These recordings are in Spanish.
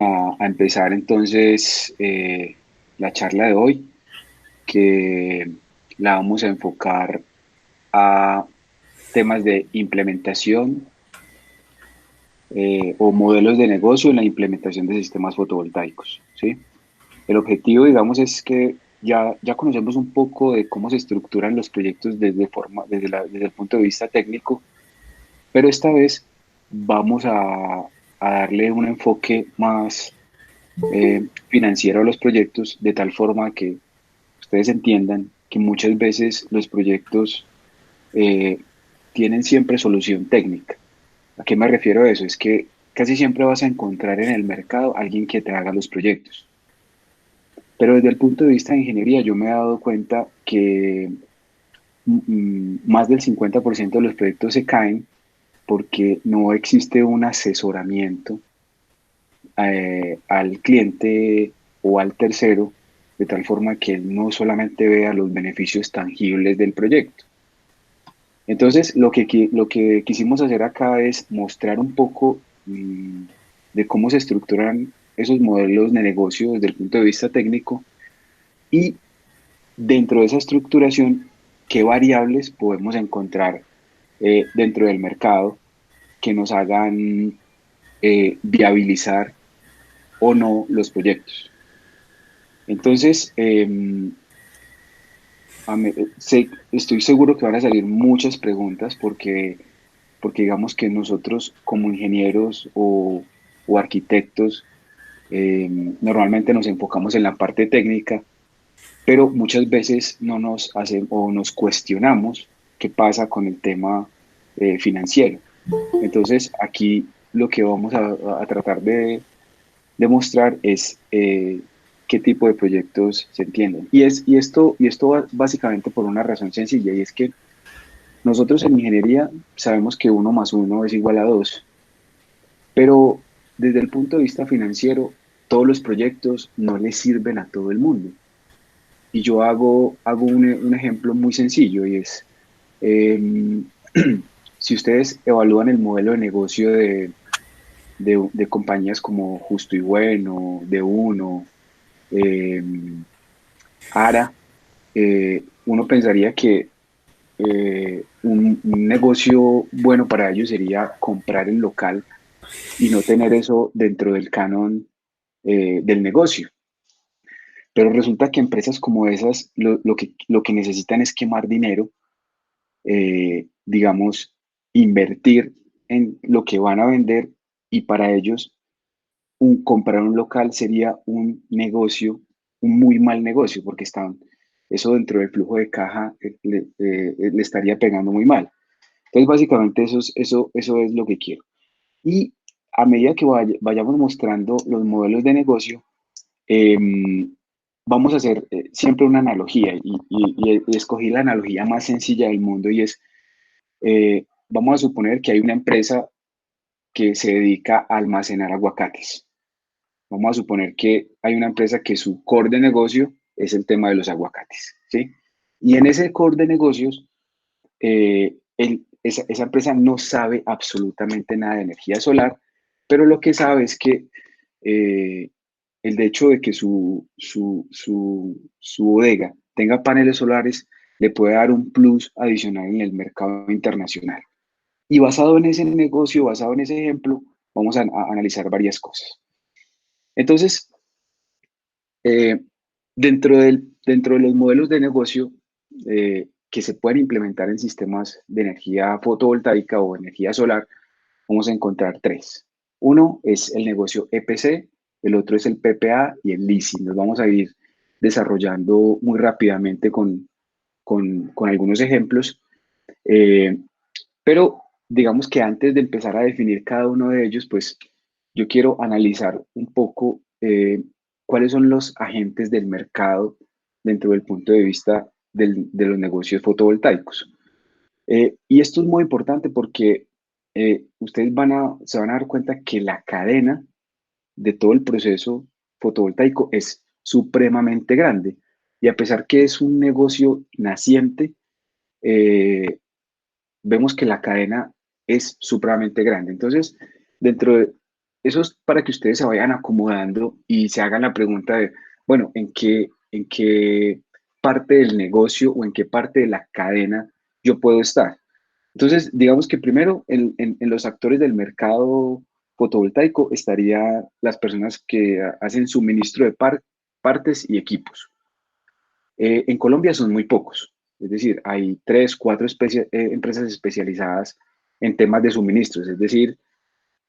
a empezar entonces la charla de hoy, que la vamos a enfocar a temas de implementación o modelos de negocio en la implementación de sistemas fotovoltaicos, ¿sí? El objetivo, digamos, es que ya conocemos un poco de cómo se estructuran los proyectos desde el punto de vista técnico, pero esta vez vamos a darle un enfoque más financiero a los proyectos, de tal forma que ustedes entiendan que muchas veces los proyectos eh, tienen siempre solución técnica. ¿A qué me refiero a eso? Es que casi siempre vas a encontrar en el mercado alguien que te haga los proyectos. Pero desde el punto de vista de ingeniería, yo me he dado cuenta que más del 50% de los proyectos se caen porque no existe un asesoramiento al cliente o al tercero, de tal forma que él no solamente vea los beneficios tangibles del proyecto. Entonces, lo que quisimos hacer acá es mostrar un poco de cómo se estructuran esos modelos de negocio desde el punto de vista técnico y dentro de esa estructuración, qué variables podemos encontrar dentro del mercado que nos hagan viabilizar o no los proyectos. Entonces, estoy seguro que van a salir muchas preguntas porque digamos que nosotros como ingenieros o arquitectos normalmente nos enfocamos en la parte técnica, pero muchas veces no nos hacen o nos cuestionamos qué pasa con el tema financiero. Entonces, aquí lo que vamos a tratar de demostrar es qué tipo de proyectos se entienden. Y esto va básicamente por una razón sencilla, y es que nosotros en ingeniería sabemos que uno más uno es igual a dos, pero desde el punto de vista financiero, todos los proyectos no les sirven a todo el mundo. Y yo hago un ejemplo muy sencillo y es, eh, si ustedes evalúan el modelo de negocio de compañías como Justo y Bueno, de Uno, eh, Ara, uno pensaría que un negocio bueno para ellos sería comprar el local y no tener eso dentro del canon del negocio. Pero resulta que empresas como esas lo que necesitan es quemar dinero, digamos, invertir en lo que van a vender y para ellos comprar un local sería un negocio, un muy mal negocio, porque eso dentro del flujo de caja le estaría pegando muy mal. Entonces, básicamente eso es lo que quiero. Y a medida que vayamos mostrando los modelos de negocio, eh, vamos a hacer siempre una analogía y escogí la analogía más sencilla del mundo y es, vamos a suponer que hay una empresa que se dedica a almacenar aguacates. Vamos a suponer que hay una empresa que su core de negocio es el tema de los aguacates, ¿sí? Y en ese core de negocios, esa empresa no sabe absolutamente nada de energía solar, pero lo que sabe es que eh, el hecho de que su bodega tenga paneles solares le puede dar un plus adicional en el mercado internacional. Y basado en ese negocio, basado en ese ejemplo, vamos a analizar varias cosas. Entonces, eh, dentro de los modelos de negocio que se pueden implementar en sistemas de energía fotovoltaica o energía solar, vamos a encontrar tres. Uno es el negocio EPC, el otro es el PPA y el leasing. Los vamos a ir desarrollando muy rápidamente con algunos ejemplos, eh, pero digamos que antes de empezar a definir cada uno de ellos, pues yo quiero analizar un poco cuáles son los agentes del mercado dentro del punto de vista de los negocios fotovoltaicos. Y esto es muy importante porque ustedes se van a dar cuenta que la cadena de todo el proceso fotovoltaico es supremamente grande. Y a pesar que es un negocio naciente, eh, vemos que la cadena es supremamente grande. Entonces, dentro de, eso es para que ustedes se vayan acomodando y se hagan la pregunta de, bueno, en qué parte del negocio o en qué parte de la cadena yo puedo estar? Entonces, digamos que primero en los actores del mercado fotovoltaico estaría las personas que hacen suministro de partes y equipos. En Colombia son muy pocos, es decir, hay tres, cuatro empresas especializadas en temas de suministros, es decir,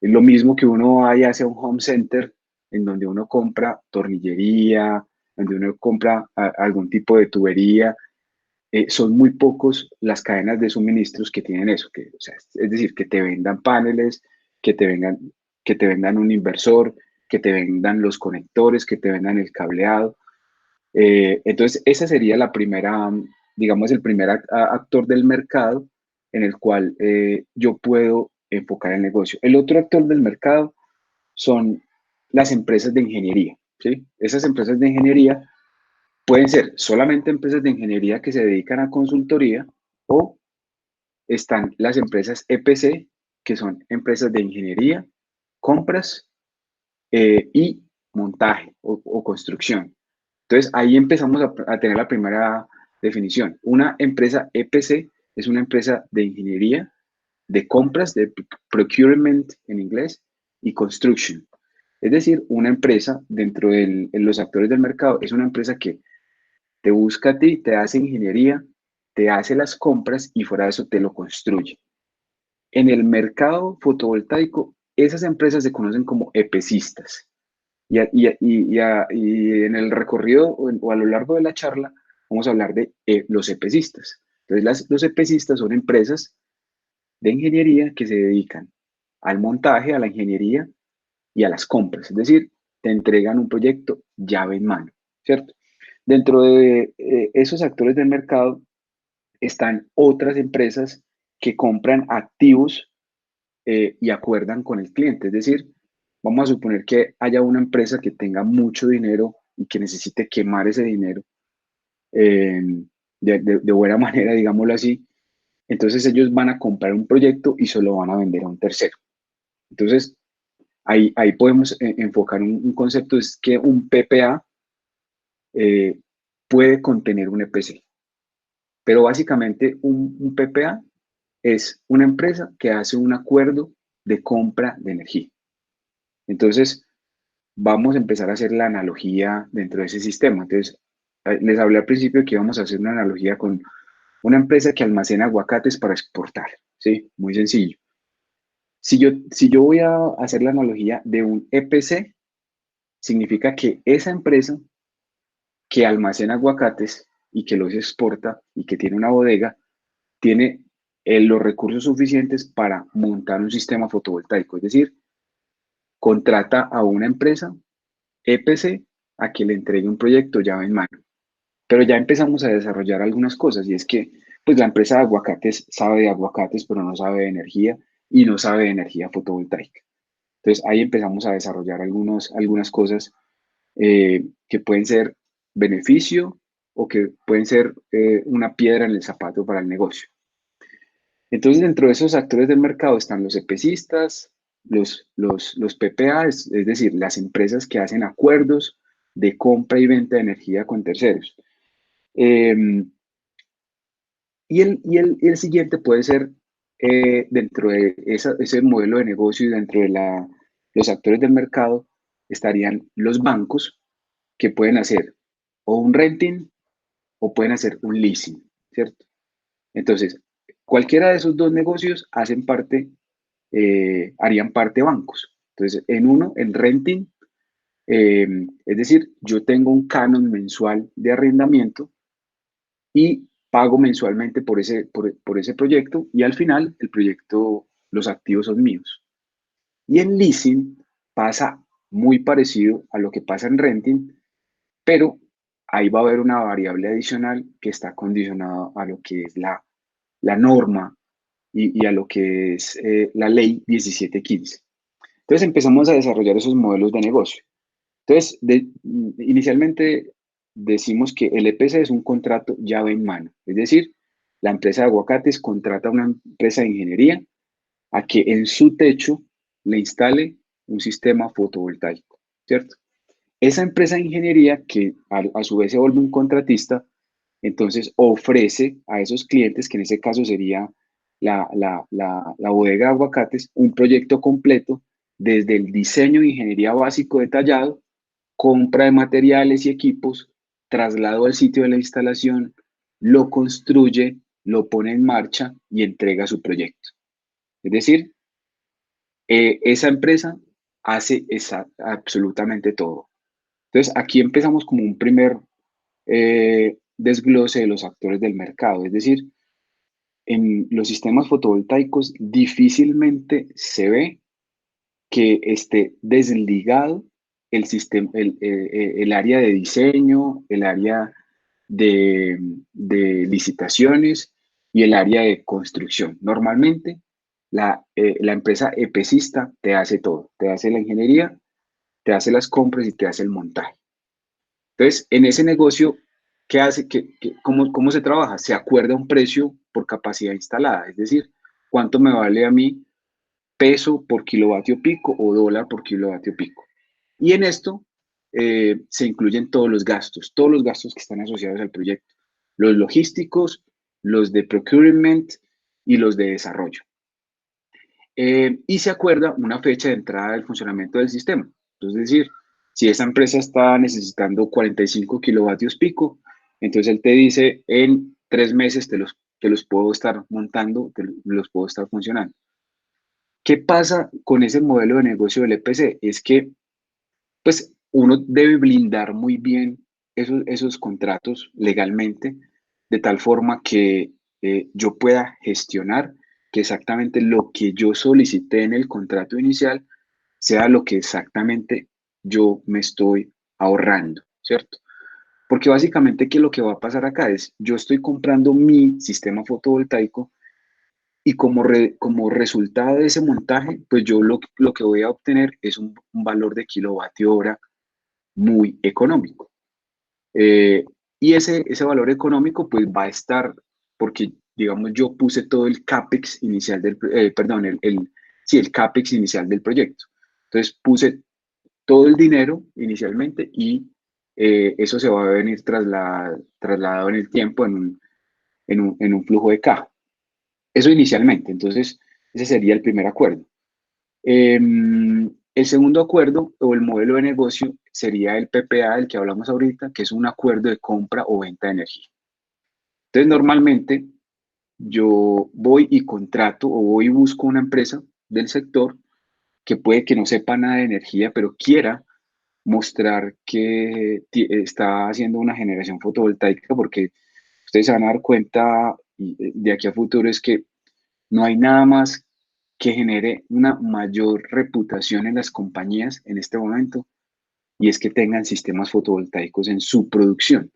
es lo mismo que uno vaya hacia un home center en donde uno compra tornillería, donde uno compra algún tipo de tubería. Son muy pocos las cadenas de suministros que tienen eso, o sea, es decir, que te vendan paneles, que te vengan, que te vendan un inversor, que te vendan los conectores, que te vendan el cableado. Entonces, esa sería la primera, digamos, el primer actor del mercado en el cual yo puedo enfocar el negocio. El otro actor del mercado son las empresas de ingeniería, ¿sí? Esas empresas de ingeniería pueden ser solamente empresas de ingeniería que se dedican a consultoría o están las empresas EPC, que son empresas de ingeniería, compras y montaje o construcción. Entonces, ahí empezamos a tener la primera definición. Una empresa EPC es una empresa de ingeniería, de compras, de procurement en inglés, y construction. Es decir, una empresa dentro de los actores del mercado es una empresa que te busca a ti, te hace ingeniería, te hace las compras y fuera de eso te lo construye. En el mercado fotovoltaico, esas empresas se conocen como EPCistas. Y en el recorrido o a lo largo de la charla vamos a hablar de los EPCistas. Entonces, los EPCistas son empresas de ingeniería que se dedican al montaje, a la ingeniería y a las compras. Es decir, te entregan un proyecto llave en mano, ¿cierto? Dentro de esos actores del mercado están otras empresas que compran activos y acuerdan con el cliente. Es decir, vamos a suponer que haya una empresa que tenga mucho dinero y que necesite quemar ese dinero eh, de buena manera, digámoslo así. Entonces ellos van a comprar un proyecto y se lo van a vender a un tercero. Entonces ahí podemos enfocar un concepto, es que un PPA eh, puede contener un EPC. Pero básicamente un PPA es una empresa que hace un acuerdo de compra de energía. Entonces, vamos a empezar a hacer la analogía dentro de ese sistema. Entonces, les hablé al principio que íbamos a hacer una analogía con una empresa que almacena aguacates para exportar. ¿Sí? Muy sencillo. Si yo voy a hacer la analogía de un EPC, significa que esa empresa que almacena aguacates y que los exporta y que tiene una bodega, tiene los recursos suficientes para montar un sistema fotovoltaico. Es decir, contrata a una empresa EPC a que le entregue un proyecto llave en mano. Pero ya empezamos a desarrollar algunas cosas y es que pues la empresa de aguacates sabe de aguacates, pero no sabe de energía y no sabe de energía fotovoltaica. Entonces ahí empezamos a desarrollar algunas cosas que pueden ser beneficio o que pueden ser una piedra en el zapato para el negocio. Entonces, dentro de esos actores del mercado están los EPCistas, los PPA, es decir, las empresas que hacen acuerdos de compra y venta de energía con terceros. Eh, y el siguiente puede ser, dentro de ese modelo de negocio y dentro de los actores del mercado, estarían los bancos que pueden hacer o un renting o pueden hacer un leasing, ¿cierto? Entonces, cualquiera de esos dos negocios harían parte bancos. Entonces, en uno, en renting, es decir, yo tengo un canon mensual de arrendamiento y pago mensualmente por ese proyecto y al final el proyecto, los activos son míos. Y en leasing pasa muy parecido a lo que pasa en renting, pero ahí va a haber una variable adicional que está condicionada a lo que es la norma y a lo que es la ley 1715. Entonces empezamos a desarrollar esos modelos de negocio. Entonces, inicialmente decimos que el EPC es un contrato llave en mano, es decir, la empresa de aguacates contrata a una empresa de ingeniería a que en su techo le instale un sistema fotovoltaico, ¿cierto? Esa empresa de ingeniería, que a su vez se vuelve un contratista, entonces ofrece a esos clientes, que en ese caso sería la bodega de aguacates, un proyecto completo desde el diseño de ingeniería básico detallado, compra de materiales y equipos, traslado al sitio de la instalación, lo construye, lo pone en marcha y entrega su proyecto. Es decir, esa empresa hace absolutamente todo. Entonces, aquí empezamos como un primer desglose de los actores del mercado. Es decir, en los sistemas fotovoltaicos difícilmente se ve que esté desligado el sistema, el área de diseño, el área de licitaciones y el área de construcción. Normalmente, la empresa EPCista te hace todo, te hace la ingeniería, te hace las compras y te hace el montaje. Entonces, en ese negocio, ¿qué hace? ¿Cómo se trabaja? Se acuerda un precio por capacidad instalada, es decir, cuánto me vale a mí peso por kilovatio pico o dólar por kilovatio pico. Y en esto se incluyen todos los gastos que están asociados al proyecto, los logísticos, los de procurement y los de desarrollo. Y se acuerda una fecha de entrada del funcionamiento del sistema. Es decir, si esa empresa está necesitando 45 kilovatios pico, entonces él te dice, en 3 meses te los puedo estar montando, los puedo estar funcionando. ¿Qué pasa con ese modelo de negocio del EPC? Es que, pues, uno debe blindar muy bien esos contratos legalmente, de tal forma que yo pueda gestionar que exactamente lo que yo solicité en el contrato inicial sea lo que exactamente yo me estoy ahorrando, ¿cierto? Porque básicamente, ¿qué es lo que va a pasar acá? Es, yo estoy comprando mi sistema fotovoltaico y como resultado de ese montaje, pues yo lo que voy a obtener es un valor de kilovatio hora muy económico. Eh, y ese valor económico pues va a estar, porque digamos yo puse todo el CAPEX inicial perdón, sí, el CAPEX inicial del proyecto. Entonces puse todo el dinero inicialmente y eso se va a venir trasladado en el tiempo en un flujo de caja. Eso inicialmente, entonces ese sería el primer acuerdo. El segundo acuerdo o el modelo de negocio sería el PPA del que hablamos ahorita, que es un acuerdo de compra o venta de energía. Entonces, normalmente yo voy y contrato o voy y busco una empresa del sector que puede que no sepa nada de energía, pero quiera mostrar que está haciendo una generación fotovoltaica, porque ustedes se van a dar cuenta de aquí a futuro es que no hay nada más que genere una mayor reputación en las compañías en este momento, y es que tengan sistemas fotovoltaicos en su producción.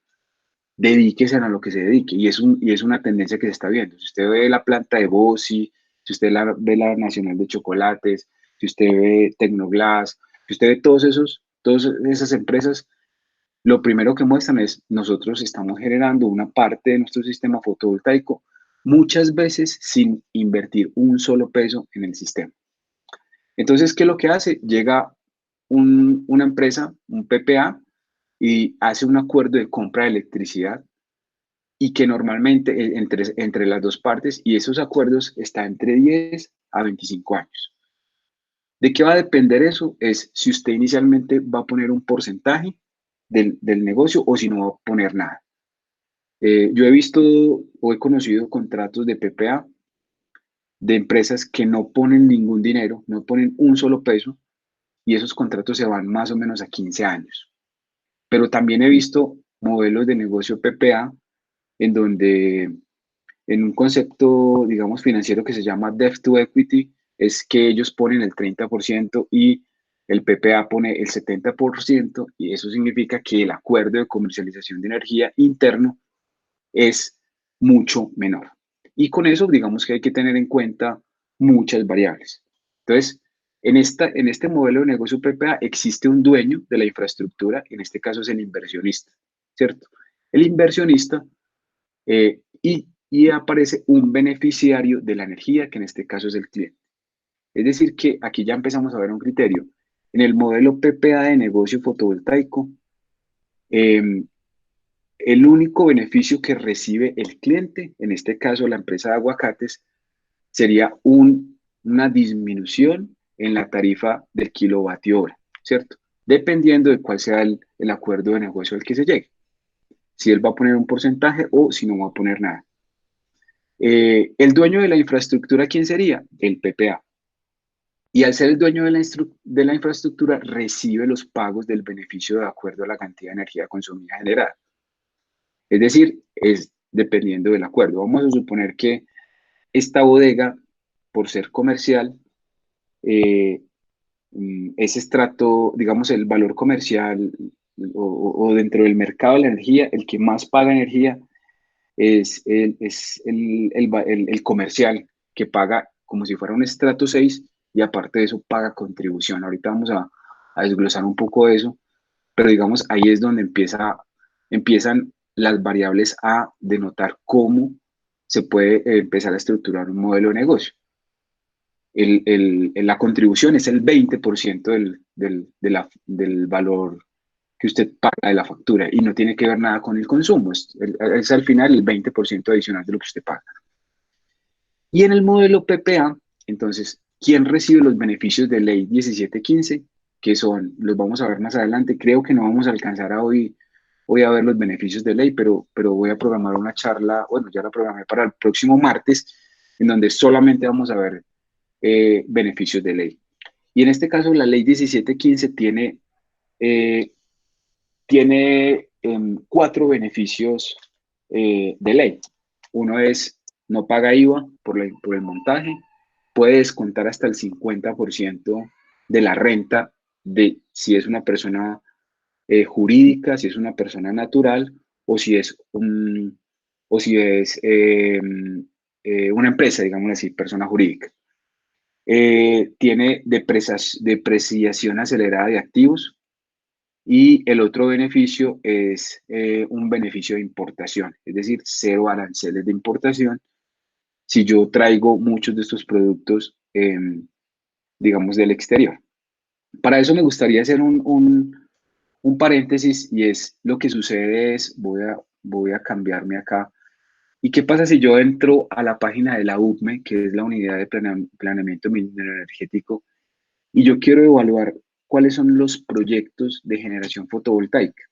Dedíquese a lo que se dedique, y es una tendencia que se está viendo. Si usted ve la planta de Bossi, si usted ve la Nacional de Chocolates, si usted ve Tecnoglass, si usted ve todas esas empresas, lo primero que muestran es, nosotros estamos generando una parte de nuestro sistema fotovoltaico, muchas veces sin invertir un solo peso en el sistema. Entonces, ¿qué es lo que hace? Llega una empresa, un PPA, y hace un acuerdo de compra de electricidad, y que normalmente entre las dos partes, y esos acuerdos están entre 10 a 25 años. ¿De qué va a depender eso? Es si usted inicialmente va a poner un porcentaje del negocio o si no va a poner nada. Yo he visto o he conocido contratos de PPA de empresas que no ponen ningún dinero, no ponen un solo peso, y esos contratos se van más o menos a 15 años. Pero también he visto modelos de negocio PPA en donde, en un concepto, digamos, financiero que se llama Debt to Equity, es que ellos ponen el 30% y el PPA pone el 70%, y eso significa que el acuerdo de comercialización de energía interno es mucho menor. Y con eso, digamos que hay que tener en cuenta muchas variables. Entonces, en este modelo de negocio PPA existe un dueño de la infraestructura, en este caso es el inversionista, ¿cierto? El inversionista, y aparece un beneficiario de la energía, que en este caso es el cliente. Es decir, que aquí ya empezamos a ver un criterio. en el modelo PPA de negocio fotovoltaico, el único beneficio que recibe el cliente, en este caso la empresa de aguacates, sería una disminución en la tarifa del kilovatio hora, ¿cierto? Dependiendo de cuál sea el acuerdo de negocio al que se llegue. Si él va a poner un porcentaje o si no va a poner nada. El dueño de la infraestructura, ¿quién sería? El PPA. Y al ser el dueño de la infraestructura, recibe los pagos del beneficio de acuerdo a la cantidad de energía consumida generada. Es decir, es dependiendo del acuerdo. Vamos a suponer que esta bodega, por ser comercial, eh, ese estrato, digamos, el valor comercial o dentro del mercado de la energía, el que más paga energía es el comercial, que paga como si fuera un estrato 6 y aparte de eso paga contribución. Ahorita vamos a desglosar un poco de eso, pero digamos, ahí es donde empiezan las variables a denotar cómo se puede empezar a estructurar un modelo de negocio. La contribución es el 20% del valor que usted paga de la factura y no tiene que ver nada con el consumo, es al final el 20% adicional de lo que usted paga. Y en el modelo PPA, entonces, ¿quién recibe los beneficios de ley 1715? Que son, los vamos a ver más adelante, creo que no vamos a alcanzar hoy a ver los beneficios de ley, pero voy a programar una charla, bueno, ya la programé para el próximo martes, en donde solamente vamos a ver beneficios de ley. Y en este caso, la ley 1715 eh, tiene 4 beneficios de ley. Uno es no paga IVA por el montaje, puede descontar hasta el 50% de la renta de si es una persona jurídica, si es una persona natural o si es, una empresa, digamos así, persona jurídica. Tiene depreciación acelerada de activos, y el otro beneficio es un beneficio de importación, es decir, cero aranceles de importación si yo traigo muchos de estos productos, digamos, del exterior. Para eso me gustaría hacer un paréntesis y es lo que sucede es, voy a cambiarme acá. ¿Y qué pasa si yo entro a la página de la UPME, que es la Unidad de Planeamiento Minero Energético, y yo quiero evaluar cuáles son los proyectos de generación fotovoltaica?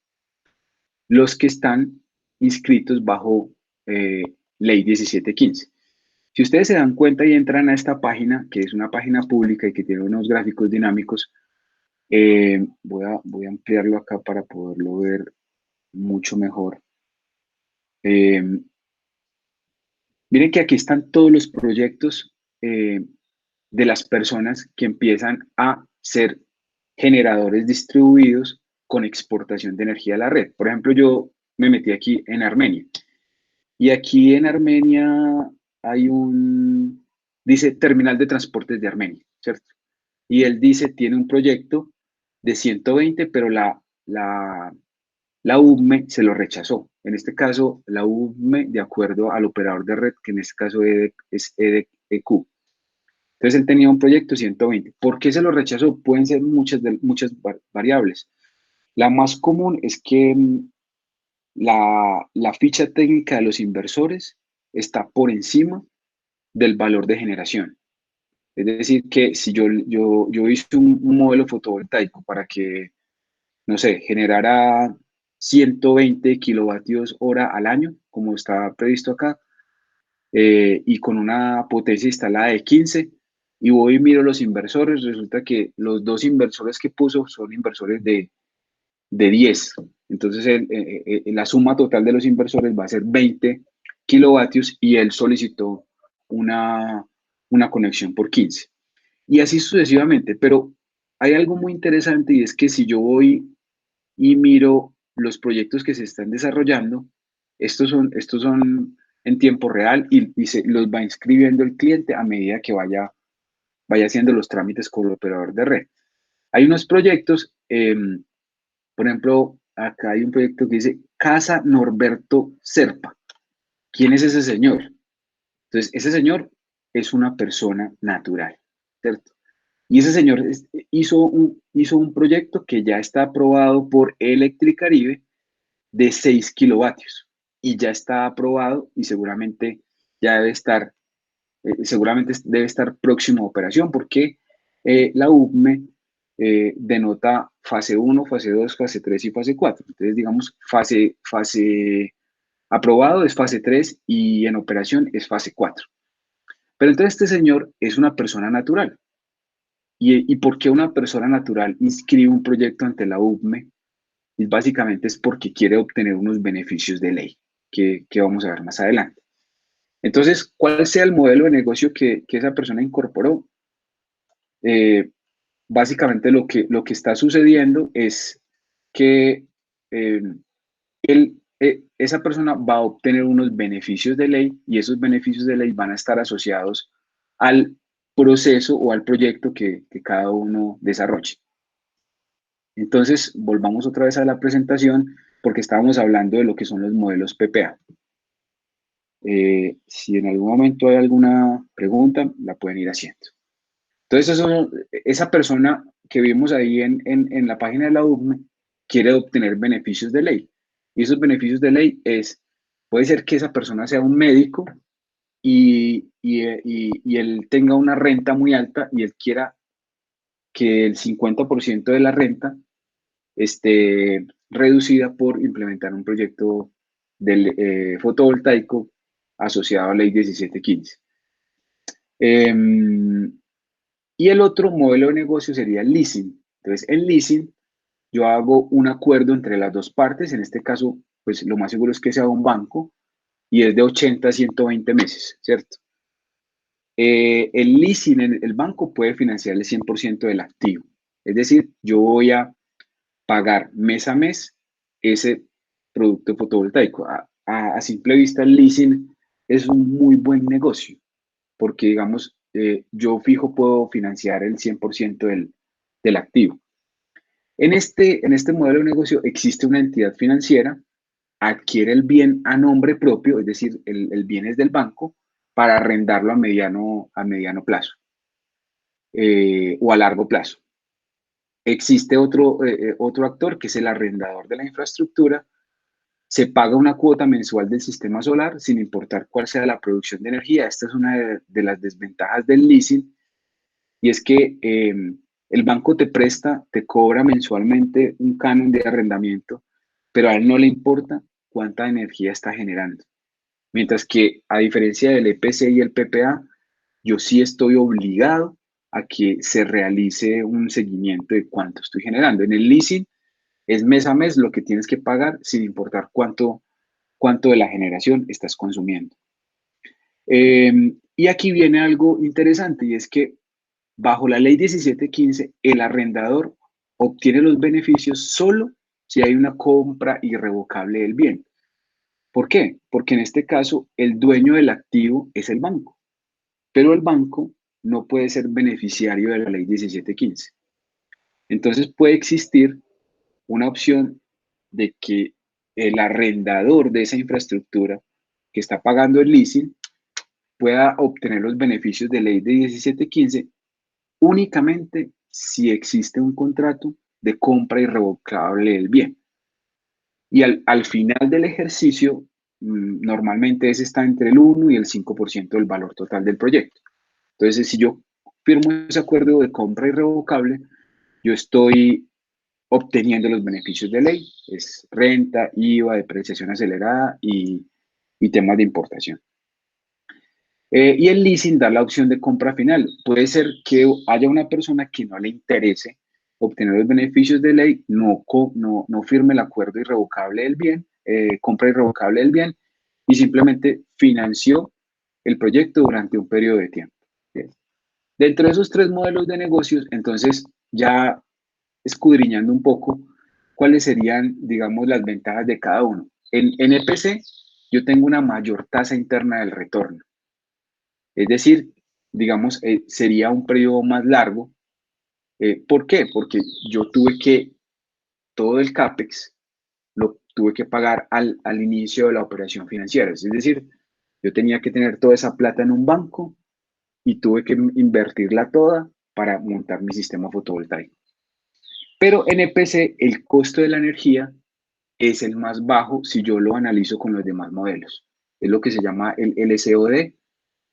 Los que están inscritos bajo Ley 1715. Si ustedes se dan cuenta y entran a esta página, que es una página pública y que tiene unos gráficos dinámicos, voy a ampliarlo acá para poderlo ver mucho mejor. Miren que aquí están todos los proyectos de las personas que empiezan a ser generadores distribuidos con exportación de energía a la red. Por ejemplo, yo me metí aquí en Armenia. Y aquí en Armenia hay dice Terminal de Transportes de Armenia, ¿cierto? Y él dice, tiene un proyecto de 120, pero la UME se lo rechazó. En este caso, la UME, de acuerdo al operador de red, que en este caso es EDQ. Entonces, él tenía un proyecto de 120. ¿Por qué se lo rechazó? Pueden ser muchas variables. La más común es que la ficha técnica de los inversores está por encima del valor de generación. Es decir, que si yo hice un modelo fotovoltaico para que, no sé, generara 120 kilovatios hora al año, como está previsto acá, y con una potencia instalada de 15, y voy y miro los inversores, resulta que los dos inversores que puso son inversores de 10. Entonces, la suma total de los inversores va a ser 20 kilovatios y él solicitó una conexión por 15. Y así sucesivamente. Pero hay algo muy interesante y es que si yo voy y miro los proyectos que se están desarrollando, estos son en tiempo real y se los va inscribiendo el cliente a medida que vaya haciendo los trámites con el operador de red. Hay unos proyectos, por ejemplo, acá hay un proyecto que dice Casa Norberto Serpa. ¿Quién es ese señor? Entonces, ese señor es una persona natural, ¿cierto? Y ese señor hizo un proyecto que ya está aprobado por Electricaribe de 6 kilovatios y ya está aprobado y ya debe estar, seguramente debe estar próximo a operación porque la UCME denota fase uno, fase 2, fase 3 y fase 4. Entonces, digamos, fase aprobado es fase 3 y en operación es fase 4. Pero entonces este señor es una persona natural. ¿Y por qué una persona natural inscribe un proyecto ante la UCME? Y básicamente es porque quiere obtener unos beneficios de ley que vamos a ver más adelante. Entonces, ¿cuál sea el modelo de negocio que esa persona incorporó? Eh, Básicamente lo que está sucediendo es que eh, esa persona va a obtener unos beneficios de ley y esos beneficios de ley van a estar asociados al proceso o al proyecto que cada uno desarrolle. Entonces, volvamos otra vez a la presentación porque estábamos hablando de lo que son los modelos PPA. Si en algún momento hay alguna pregunta, la pueden ir haciendo. Entonces, esa persona que vimos ahí en la página de la UCME quiere obtener beneficios de ley. Y esos beneficios de ley puede ser que esa persona sea un médico y él tenga una renta muy alta y él quiera que el 50% de la renta esté reducida por implementar un proyecto del fotovoltaico asociado a ley 1715. Y el otro modelo de negocio sería el leasing. Entonces, el leasing, yo hago un acuerdo entre las dos partes. En este caso, pues lo más seguro es que sea un banco y es de 80 a 120 meses, ¿cierto? El leasing, el banco puede financiar el 100% del activo. Es decir, yo voy a pagar mes a mes ese producto fotovoltaico. A simple vista, el leasing es un muy buen negocio porque, digamos, yo fijo puedo financiar el 100% del activo. En este modelo de negocio existe una entidad financiera, adquiere el bien a nombre propio, es decir, el bien es del banco, para arrendarlo a mediano plazo o a largo plazo. Existe otro actor que es el arrendador de la infraestructura. Se paga una cuota mensual del sistema solar sin importar cuál sea la producción de energía. Esta es una de las desventajas del leasing y es que el banco te presta, te cobra mensualmente un canon de arrendamiento, pero a él no le importa cuánta energía está generando. Mientras que a diferencia del EPC y el PPA, yo sí estoy obligado a que se realice un seguimiento de cuánto estoy generando. En el leasing es mes a mes lo que tienes que pagar sin importar cuánto de la generación estás consumiendo. Y aquí viene algo interesante y es que bajo la ley 1715 el arrendador obtiene los beneficios solo si hay una compra irrevocable del bien. ¿Por qué? Porque en este caso el dueño del activo es el banco, pero el banco no puede ser beneficiario de la ley 1715. Entonces puede existir una opción de que el arrendador de esa infraestructura que está pagando el leasing pueda obtener los beneficios de ley de 1715 únicamente si existe un contrato de compra irrevocable del bien. Y al final del ejercicio, normalmente ese está entre el 1 y el 5% del valor total del proyecto. Entonces, si yo firmo ese acuerdo de compra irrevocable, yo estoy obteniendo los beneficios de ley, es renta, IVA, depreciación acelerada y temas de importación. Y el leasing da la opción de compra final. Puede ser que haya una persona que no le interese obtener los beneficios de ley, no firme el acuerdo irrevocable del bien, compra irrevocable del bien, y simplemente financió el proyecto durante un periodo de tiempo. ¿Sí? Dentro de esos tres modelos de negocios, entonces ya escudriñando un poco cuáles serían, digamos, las ventajas de cada uno. En EPC, yo tengo una mayor tasa interna del retorno. Es decir, digamos, sería un periodo más largo. ¿Por qué? Porque yo tuve que, todo el CAPEX lo tuve que pagar al inicio de la operación financiera. Es decir, yo tenía que tener toda esa plata en un banco y tuve que invertirla toda para montar mi sistema fotovoltaico. Pero en EPC el costo de la energía es el más bajo si yo lo analizo con los demás modelos. Es lo que se llama el LCOD,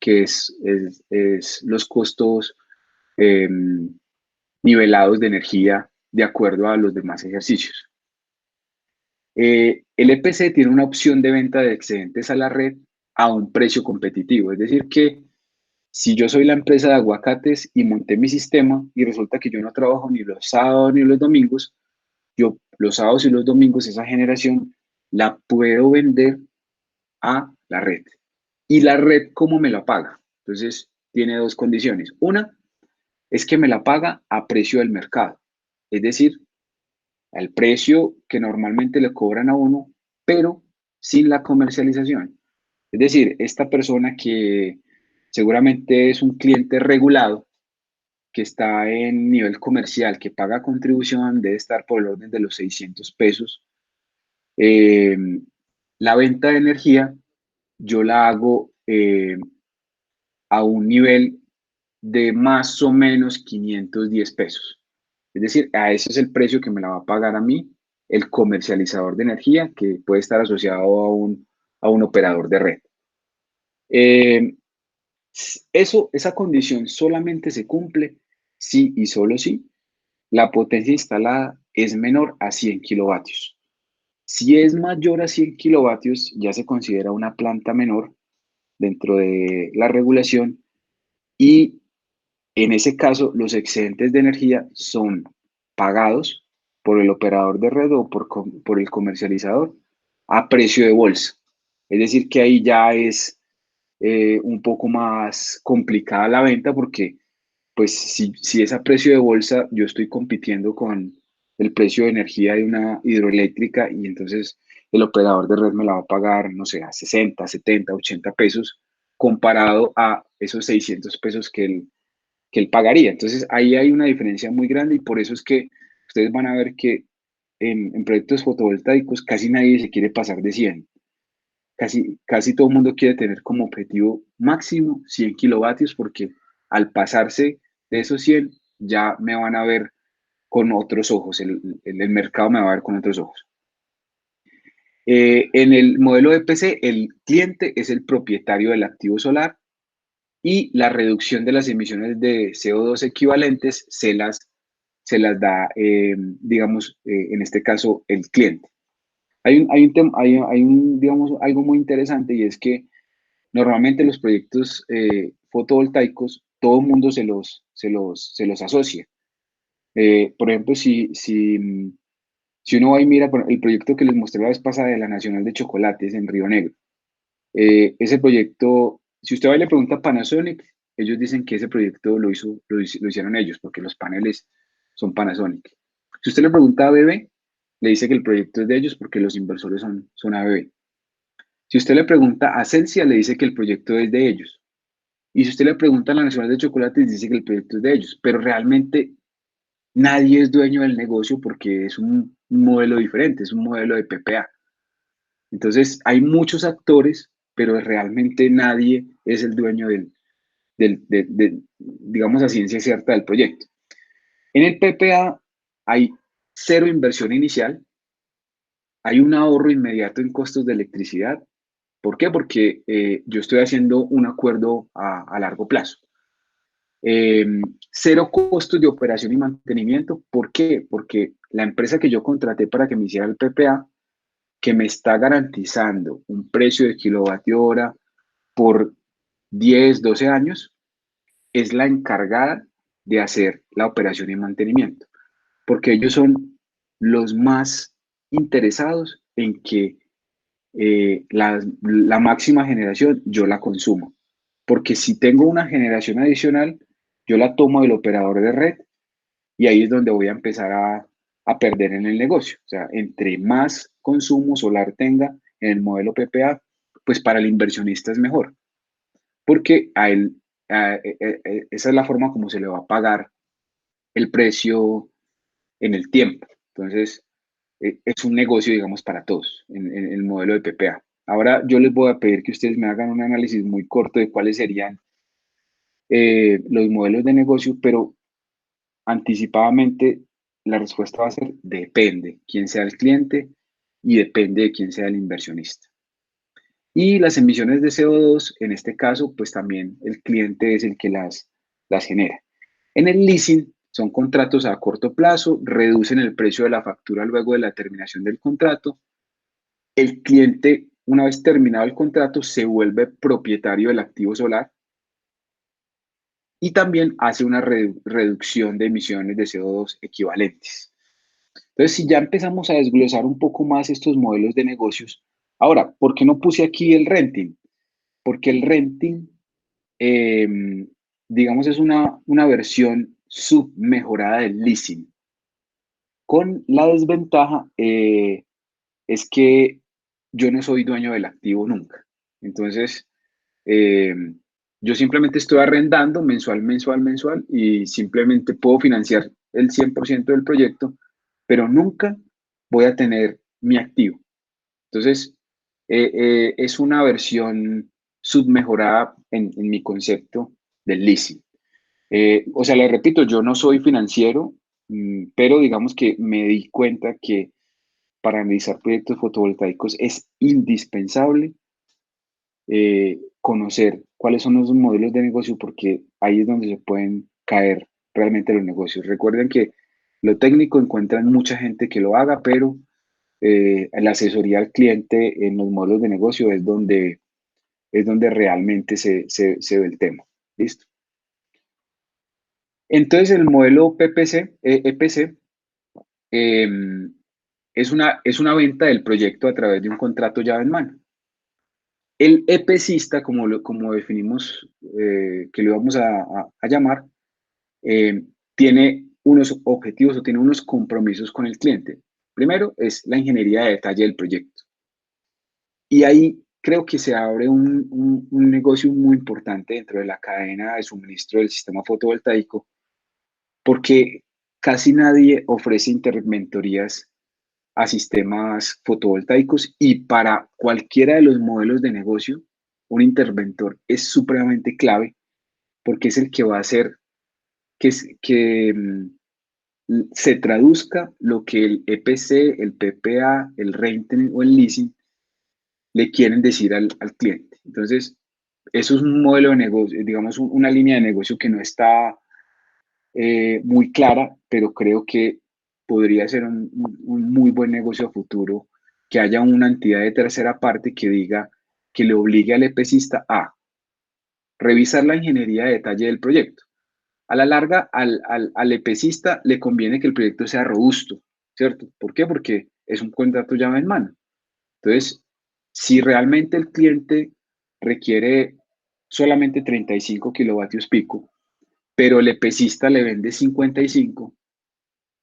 que es los costos eh, nivelados de energía de acuerdo a los demás ejercicios. El EPC tiene una opción de venta de excedentes a la red a un precio competitivo, es decir, que si yo soy la empresa de aguacates y monté mi sistema y resulta que yo no trabajo ni los sábados ni los domingos, yo los sábados y los domingos esa generación la puedo vender a la red. ¿Y la red cómo me la paga? Entonces, tiene dos condiciones. Una es que me la paga a precio del mercado, es decir, al precio que normalmente le cobran a uno, pero sin la comercialización. Es decir, esta persona que seguramente es un cliente regulado, que está en nivel comercial, que paga contribución, debe estar por el orden de los 600 pesos. Eh, la venta de energía yo la hago a un nivel de más o menos 510 pesos. Es decir, a ese es el precio que me la va a pagar a mí el comercializador de energía, que puede estar asociado a un operador de red. Eh, esa condición solamente se cumple si y solo si la potencia instalada es menor a 100 kilovatios. Si es mayor a 100 kilovatios, ya se considera una planta menor dentro de la regulación y en ese caso los excedentes de energía son pagados por el operador de red o por el comercializador a precio de bolsa. Es decir, que ahí ya es un poco más complicada la venta porque pues si es a precio de bolsa, yo estoy compitiendo con el precio de energía de una hidroeléctrica y entonces el operador de red me la va a pagar, no sé, a 60, 70, 80 pesos comparado a esos 600 pesos que él pagaría. Entonces ahí hay una diferencia muy grande y por eso es que ustedes van a ver que en proyectos fotovoltaicos casi nadie se quiere pasar de 100. Casi todo el mundo quiere tener como objetivo máximo 100 kilovatios porque al pasarse de esos 100 ya me van a ver con otros ojos, el mercado me va a ver con otros ojos. En el modelo de PC, el cliente es el propietario del activo solar y la reducción de las emisiones de CO2 equivalentes se las da, digamos, en este caso, el cliente. Digamos, algo muy interesante y es que normalmente los proyectos fotovoltaicos, todo el mundo se los asocia. Por ejemplo, si uno va y mira el proyecto que les mostré la vez pasada de la Nacional de Chocolates en Río Negro, ese proyecto, si usted va y le pregunta a Panasonic, ellos dicen que ese proyecto lo hicieron ellos, porque los paneles son Panasonic. Si usted le pregunta a ABB, le dice que el proyecto es de ellos porque los inversores son ABB. Si usted le pregunta a Celsia, le dice que el proyecto es de ellos. Y si usted le pregunta a la Nacional de Chocolates, dice que el proyecto es de ellos. Pero realmente nadie es dueño del negocio porque es un modelo diferente, es un modelo de PPA. Entonces, hay muchos actores, pero realmente nadie es el dueño digamos, a ciencia cierta del proyecto. En el PPA hay cero inversión inicial, hay un ahorro inmediato en costos de electricidad. ¿Por qué? Porque yo estoy haciendo un acuerdo a largo plazo. Eh, Cero costos de operación y mantenimiento. ¿Por qué? Porque la empresa que yo contraté para que me hiciera el PPA, que me está garantizando un precio de kilovatio hora por 10, 12 años, es la encargada de hacer la operación y mantenimiento, porque ellos son los más interesados en que la máxima generación yo la consumo, porque si tengo una generación adicional, yo la tomo del operador de red y ahí es donde voy a empezar a perder en el negocio. O sea, entre más consumo solar tenga en el modelo PPA, pues para el inversionista es mejor, porque a él, esa es la forma como se le va a pagar el precio en el tiempo. Entonces, es un negocio, digamos, para todos en el modelo de PPA. Ahora yo les voy a pedir que ustedes me hagan un análisis muy corto de cuáles serían los modelos de negocio, pero anticipadamente la respuesta va a ser depende quién sea el cliente y depende de quién sea el inversionista. Y las emisiones de CO2, en este caso, pues también el cliente es el que las genera. En el leasing son contratos a corto plazo, reducen el precio de la factura luego de la terminación del contrato. El cliente, una vez terminado el contrato, se vuelve propietario del activo solar y también hace una reducción de emisiones de CO2 equivalentes. Entonces, si ya empezamos a desglosar un poco más estos modelos de negocios, ahora, ¿por qué no puse aquí el renting? Porque el renting, eh, digamos, es una versión submejorada del leasing, con la desventaja es que yo no soy dueño del activo nunca. Entonces, eh, yo simplemente estoy arrendando mensual y simplemente puedo financiar el 100% del proyecto, pero nunca voy a tener mi activo. Entonces, es una versión submejorada en mi concepto del leasing. O sea, le repito, yo no soy financiero, pero digamos que me di cuenta que para analizar proyectos fotovoltaicos es indispensable conocer cuáles son los modelos de negocio porque ahí es donde se pueden caer realmente los negocios. Recuerden que lo técnico encuentran mucha gente que lo haga, pero la asesoría al cliente en los modelos de negocio es donde realmente se ve el tema. ¿Listo? Entonces el modelo PPC, EPC eh, es una venta del proyecto a través de un contrato llave en mano. El EPCista, como definimos que lo vamos a llamar, eh, tiene unos objetivos o tiene unos compromisos con el cliente. Primero es la ingeniería de detalle del proyecto. Y ahí creo que se abre un negocio muy importante dentro de la cadena de suministro del sistema fotovoltaico, porque casi nadie ofrece interventorías a sistemas fotovoltaicos y para cualquiera de los modelos de negocio, un interventor es supremamente clave porque es el que va a hacer que se traduzca lo que el EPC, el PPA, el renting o el leasing le quieren decir al cliente. Entonces, eso es un modelo de negocio, digamos, una línea de negocio que no está muy clara, pero creo que podría ser un muy buen negocio a futuro que haya una entidad de tercera parte que diga, que le obligue al EPCista a revisar la ingeniería de detalle del proyecto. A la larga, al EPCista le conviene que el proyecto sea robusto, ¿cierto? ¿Por qué? Porque es un contrato llave en mano. Entonces, si realmente el cliente requiere solamente 35 kilovatios pico, pero el EPCista le vende 55,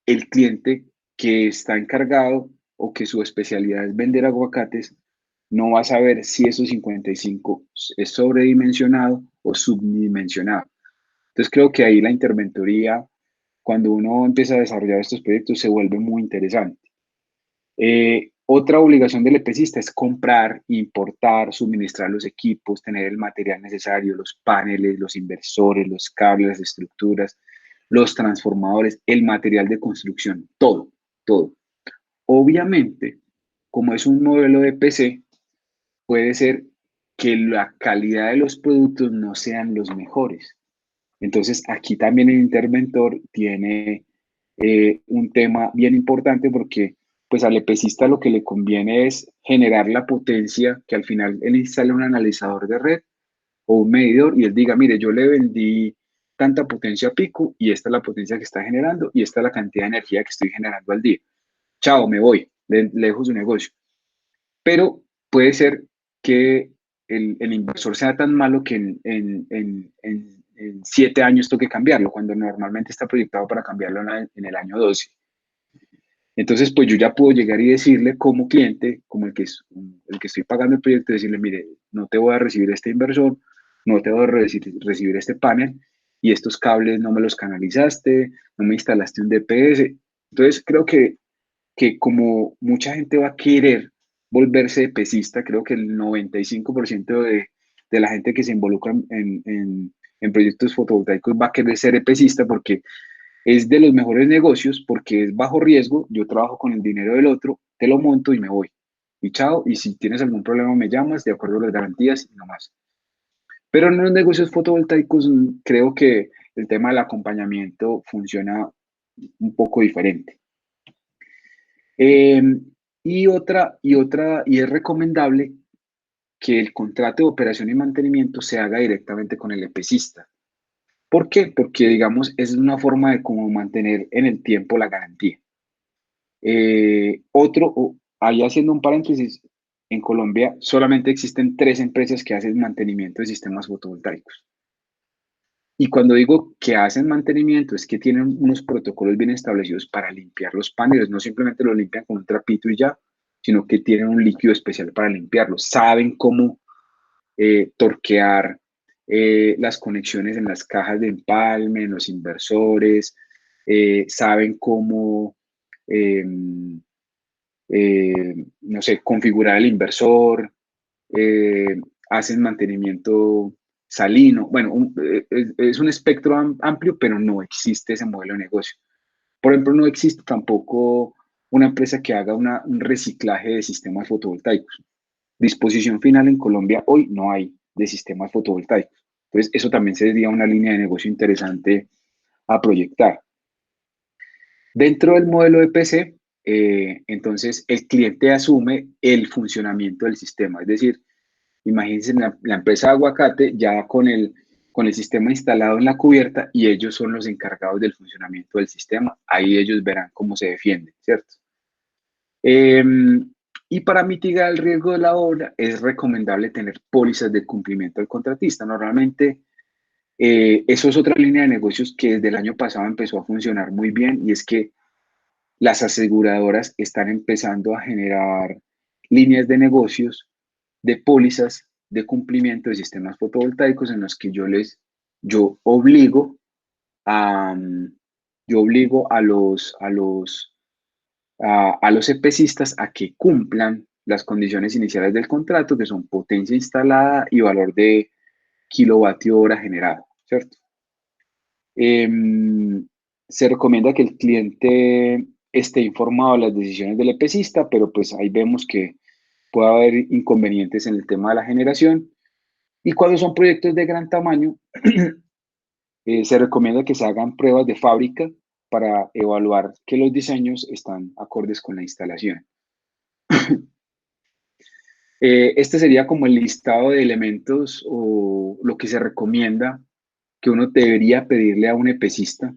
el cliente que está encargado o que su especialidad es vender aguacates, no va a saber si esos 55 es sobredimensionado o subdimensionado. Entonces creo que ahí la interventoría, cuando uno empieza a desarrollar estos proyectos, se vuelve muy interesante. Otra obligación del EPCista es comprar, importar, suministrar los equipos, tener el material necesario, los paneles, los inversores, los cables, las estructuras, los transformadores, el material de construcción, todo, todo. Obviamente, como es un modelo de EPC, puede ser que la calidad de los productos no sean los mejores. Entonces, aquí también el interventor tiene un tema bien importante porque pues al EPCista lo que le conviene es generar la potencia, que al final él instale un analizador de red o un medidor y él diga, mire, yo le vendí tanta potencia a pico y esta es la potencia que está generando y esta es la cantidad de energía que estoy generando al día. Chao, me voy, le dejo su negocio. Pero puede ser que el inversor sea tan malo que en 7 años toque cambiarlo, cuando normalmente está proyectado para cambiarlo en el año 12. Entonces, pues yo ya puedo llegar y decirle como cliente, como el que estoy pagando el proyecto, decirle, mire, no te voy a recibir este inversor, no te voy a recibir este panel y estos cables no me los canalizaste, no me instalaste un DPS. Entonces, creo que como mucha gente va a querer volverse pesista, creo que el 95% de la gente que se involucra en proyectos fotovoltaicos va a querer ser pesista porque Es de los mejores negocios porque es bajo riesgo, yo trabajo con el dinero del otro, te lo monto y me voy. Y chao, y si tienes algún problema me llamas de acuerdo a las garantías y no más. Pero en los negocios fotovoltaicos creo que el tema del acompañamiento funciona un poco diferente. Eh, y es recomendable que el contrato de operación y mantenimiento se haga directamente con el EPCista. ¿Por qué? Porque, digamos, es una forma de cómo mantener en el tiempo la garantía. Ahí haciendo un paréntesis, en Colombia solamente existen 3 empresas que hacen mantenimiento de sistemas fotovoltaicos. Y cuando digo que hacen mantenimiento, es que tienen unos protocolos bien establecidos para limpiar los paneles. No simplemente lo limpian con un trapito y ya, sino que tienen un líquido especial para limpiarlos. Saben cómo torquear las conexiones en las cajas de empalme, en los inversores, saben cómo, eh, no sé, configurar el inversor, eh, hacen mantenimiento salino. Bueno, es un espectro amplio, pero no existe ese modelo de negocio. Por ejemplo, no existe tampoco una empresa que haga un reciclaje de sistemas fotovoltaicos. Disposición final en Colombia hoy no hay de sistemas fotovoltaicos. Entonces, eso también sería una línea de negocio interesante a proyectar. Dentro del modelo de PC, entonces el cliente asume el funcionamiento del sistema. Es decir, imagínense la empresa de aguacate ya con el sistema instalado en la cubierta y ellos son los encargados del funcionamiento del sistema. Ahí ellos verán cómo se defienden, ¿cierto? Eh, y para mitigar el riesgo de la obra es recomendable tener pólizas de cumplimiento del contratista. Normalmente eso es otra línea de negocios que desde el año pasado empezó a funcionar muy bien y es que las aseguradoras están empezando a generar líneas de negocios de pólizas de cumplimiento de sistemas fotovoltaicos en los que yo obligo a, yo obligo a los EPCistas a que cumplan las condiciones iniciales del contrato, que son potencia instalada y valor de kilovatio hora generado, ¿cierto? Em, Se recomienda que el cliente esté informado de las decisiones del EPCista, pero pues ahí vemos que puede haber inconvenientes en el tema de la generación. Y cuando son proyectos de gran tamaño, se recomienda que se hagan pruebas de fábrica para evaluar que los diseños están acordes con la instalación. Este sería como el listado de elementos o lo que se recomienda que uno debería pedirle a un EPCista.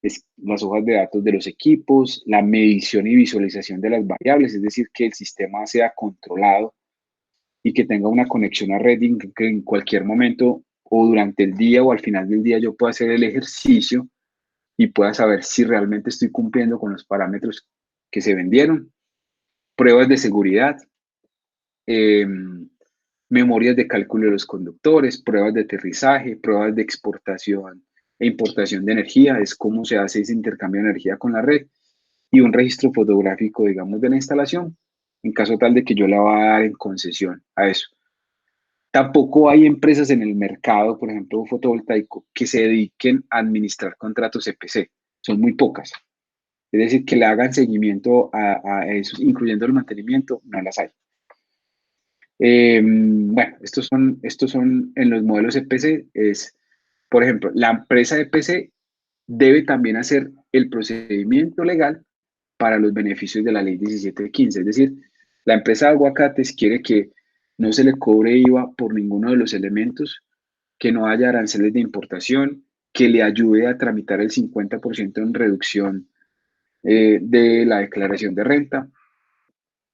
Es las hojas de datos de los equipos, la medición y visualización de las variables, es decir, que el sistema sea controlado y que tenga una conexión a red y que en cualquier momento o durante el día o al final del día yo pueda hacer el ejercicio y pueda saber si realmente estoy cumpliendo con los parámetros que se vendieron. Pruebas de seguridad, eh, memorias de cálculo de los conductores, pruebas de aterrizaje, pruebas de exportación e importación de energía, es cómo se hace ese intercambio de energía con la red y un registro fotográfico, digamos, de la instalación, en caso tal de que yo la vaya a dar en concesión a eso. Tampoco hay empresas en el mercado, por ejemplo, fotovoltaico, que se dediquen a administrar contratos EPC. Son muy pocas. Es decir, que le hagan seguimiento a eso, incluyendo el mantenimiento, no las hay. Bueno, estos son en los modelos EPC, por ejemplo, la empresa EPC debe también hacer el procedimiento legal para los beneficios de la ley 1715. Es decir, la empresa de aguacates quiere que no se le cobre IVA por ninguno de los elementos, que no haya aranceles de importación, que le ayude a tramitar el 50% en reducción de la declaración de renta.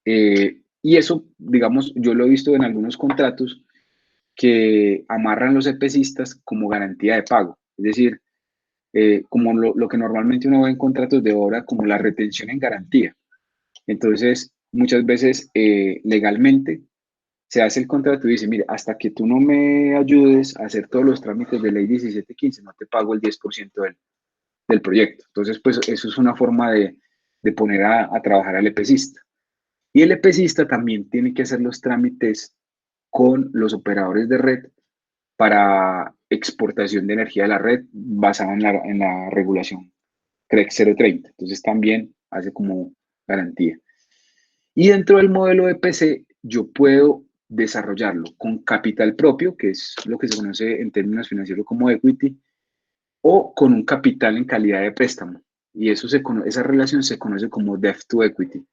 Y eso, digamos, yo lo he visto en algunos contratos que amarran los EPCistas como garantía de pago. Es decir, como lo que normalmente uno ve en contratos de obra, como la retención en garantía. Entonces, muchas veces legalmente se hace el contrato y dice, mire, hasta que tú no me ayudes a hacer todos los trámites de ley 1715, no te pago el 10% del proyecto. Entonces, pues eso es una forma de poner a trabajar al EPCista. Y el EPCista también tiene que hacer los trámites con los operadores de red para exportación de energía de la red basada en la regulación CREC 030. Entonces también hace como garantía. Y dentro del modelo de PC, yo puedo desarrollarlo con capital propio, que es lo que se conoce en términos financieros como equity, o con un capital en calidad de préstamo. Y esa relación se conoce como debt to equity.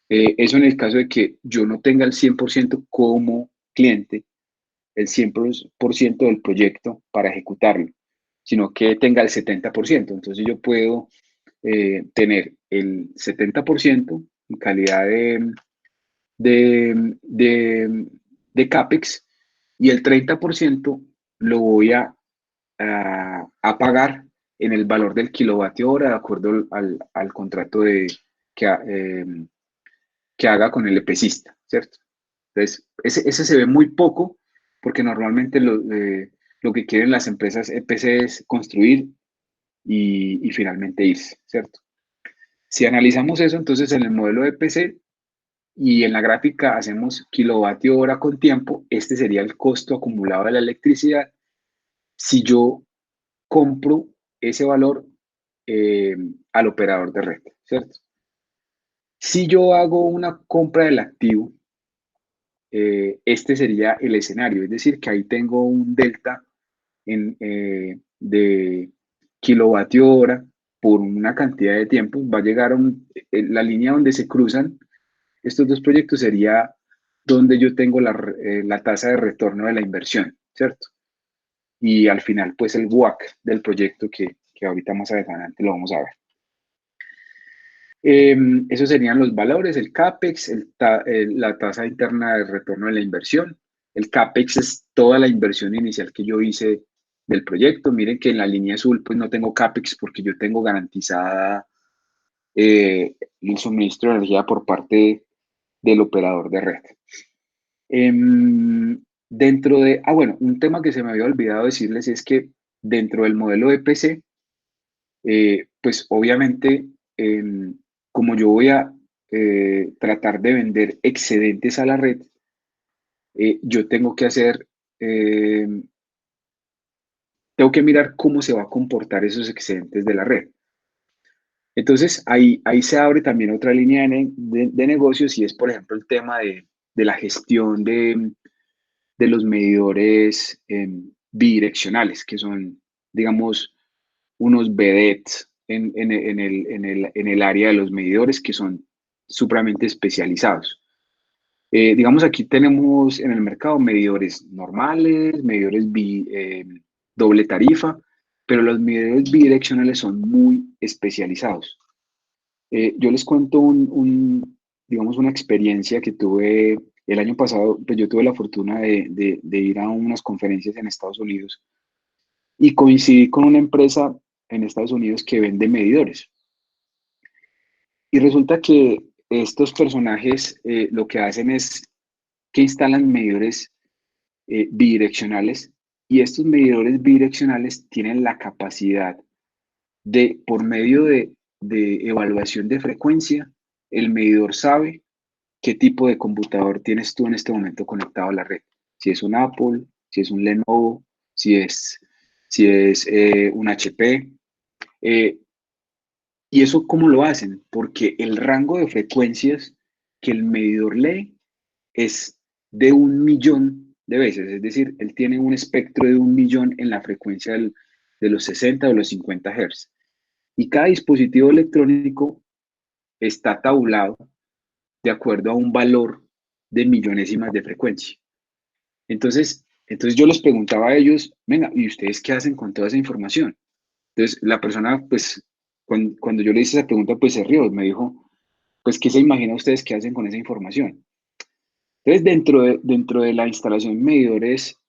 Eso en el caso de que yo no tenga el 100% como cliente, el 100% del proyecto para ejecutarlo, sino que tenga el 70%. Entonces yo puedo tener el 70% en calidad de, de, de CAPEX y el 30% lo voy a pagar en el valor del kilovatio hora de acuerdo al contrato que, eh, que haga con el EPCista, ¿cierto? Entonces, ese se ve muy poco porque normalmente lo que quieren las empresas EPC es construir y finalmente irse, ¿cierto? Si analizamos eso, entonces en el modelo de EPC y en la gráfica hacemos kilovatio hora con tiempo, este sería el costo acumulado de la electricidad. Si yo compro ese valor eh, al operador de red, ¿cierto? Si yo hago una compra del activo, este sería el escenario, es decir, que ahí tengo un delta de kilovatio hora por una cantidad de tiempo, va a llegar a la línea donde se cruzan estos dos proyectos sería donde yo tengo la tasa de retorno de la inversión, ¿cierto? Y al final, pues el WACC del proyecto que ahorita más adelante lo vamos a ver. Esos serían los valores, el CAPEX, la tasa interna de retorno de la inversión. El CAPEX es toda la inversión inicial que yo hice del proyecto. Miren que en la línea azul pues no tengo CAPEX porque yo tengo garantizada el suministro de energía por parte del operador de red. Bueno, un tema que se me había olvidado decirles es que dentro del modelo de PC, pues obviamente, como yo voy a tratar de vender excedentes a la red, yo eh, tengo que mirar cómo se va a comportar esos excedentes de la red. Entonces, ahí se abre también otra línea de negocios y es, por ejemplo, el tema de la gestión de los medidores bidireccionales, que son, digamos, unos vedettes en el área de los medidores que son supremamente especializados. Digamos, aquí tenemos en el mercado medidores normales, medidores doble tarifa, pero los medidores bidireccionales son muy especializados. Yo les cuento digamos, una experiencia que tuve el año pasado. Pues yo tuve la fortuna de ir a unas conferencias en Estados Unidos y coincidí con una empresa en Estados Unidos que vende medidores. Y resulta que estos personajes lo que hacen es que instalan medidores bidireccionales y estos medidores bidireccionales tienen la capacidad de, por medio de evaluación de frecuencia, el medidor sabe qué tipo de computador tienes tú en este momento conectado a la red. Si es un Apple, si es un Lenovo, si es un HP. Eh, ¿Y eso cómo lo hacen? Porque el rango de frecuencias que el medidor lee es de 1 millón de veces. Es decir, él tiene un espectro de 1 millón en la frecuencia de los 60 o los 50 Hz. Y cada dispositivo electrónico está tabulado de acuerdo a un valor de millonésimas de frecuencia. Entonces yo les preguntaba a ellos, venga, ¿y ustedes qué hacen con toda esa información? Entonces la persona, pues, cuando yo le hice esa pregunta, pues se rió, me dijo, pues, ¿qué se imagina ustedes que hacen con esa información? Entonces, dentro de la instalación de medidores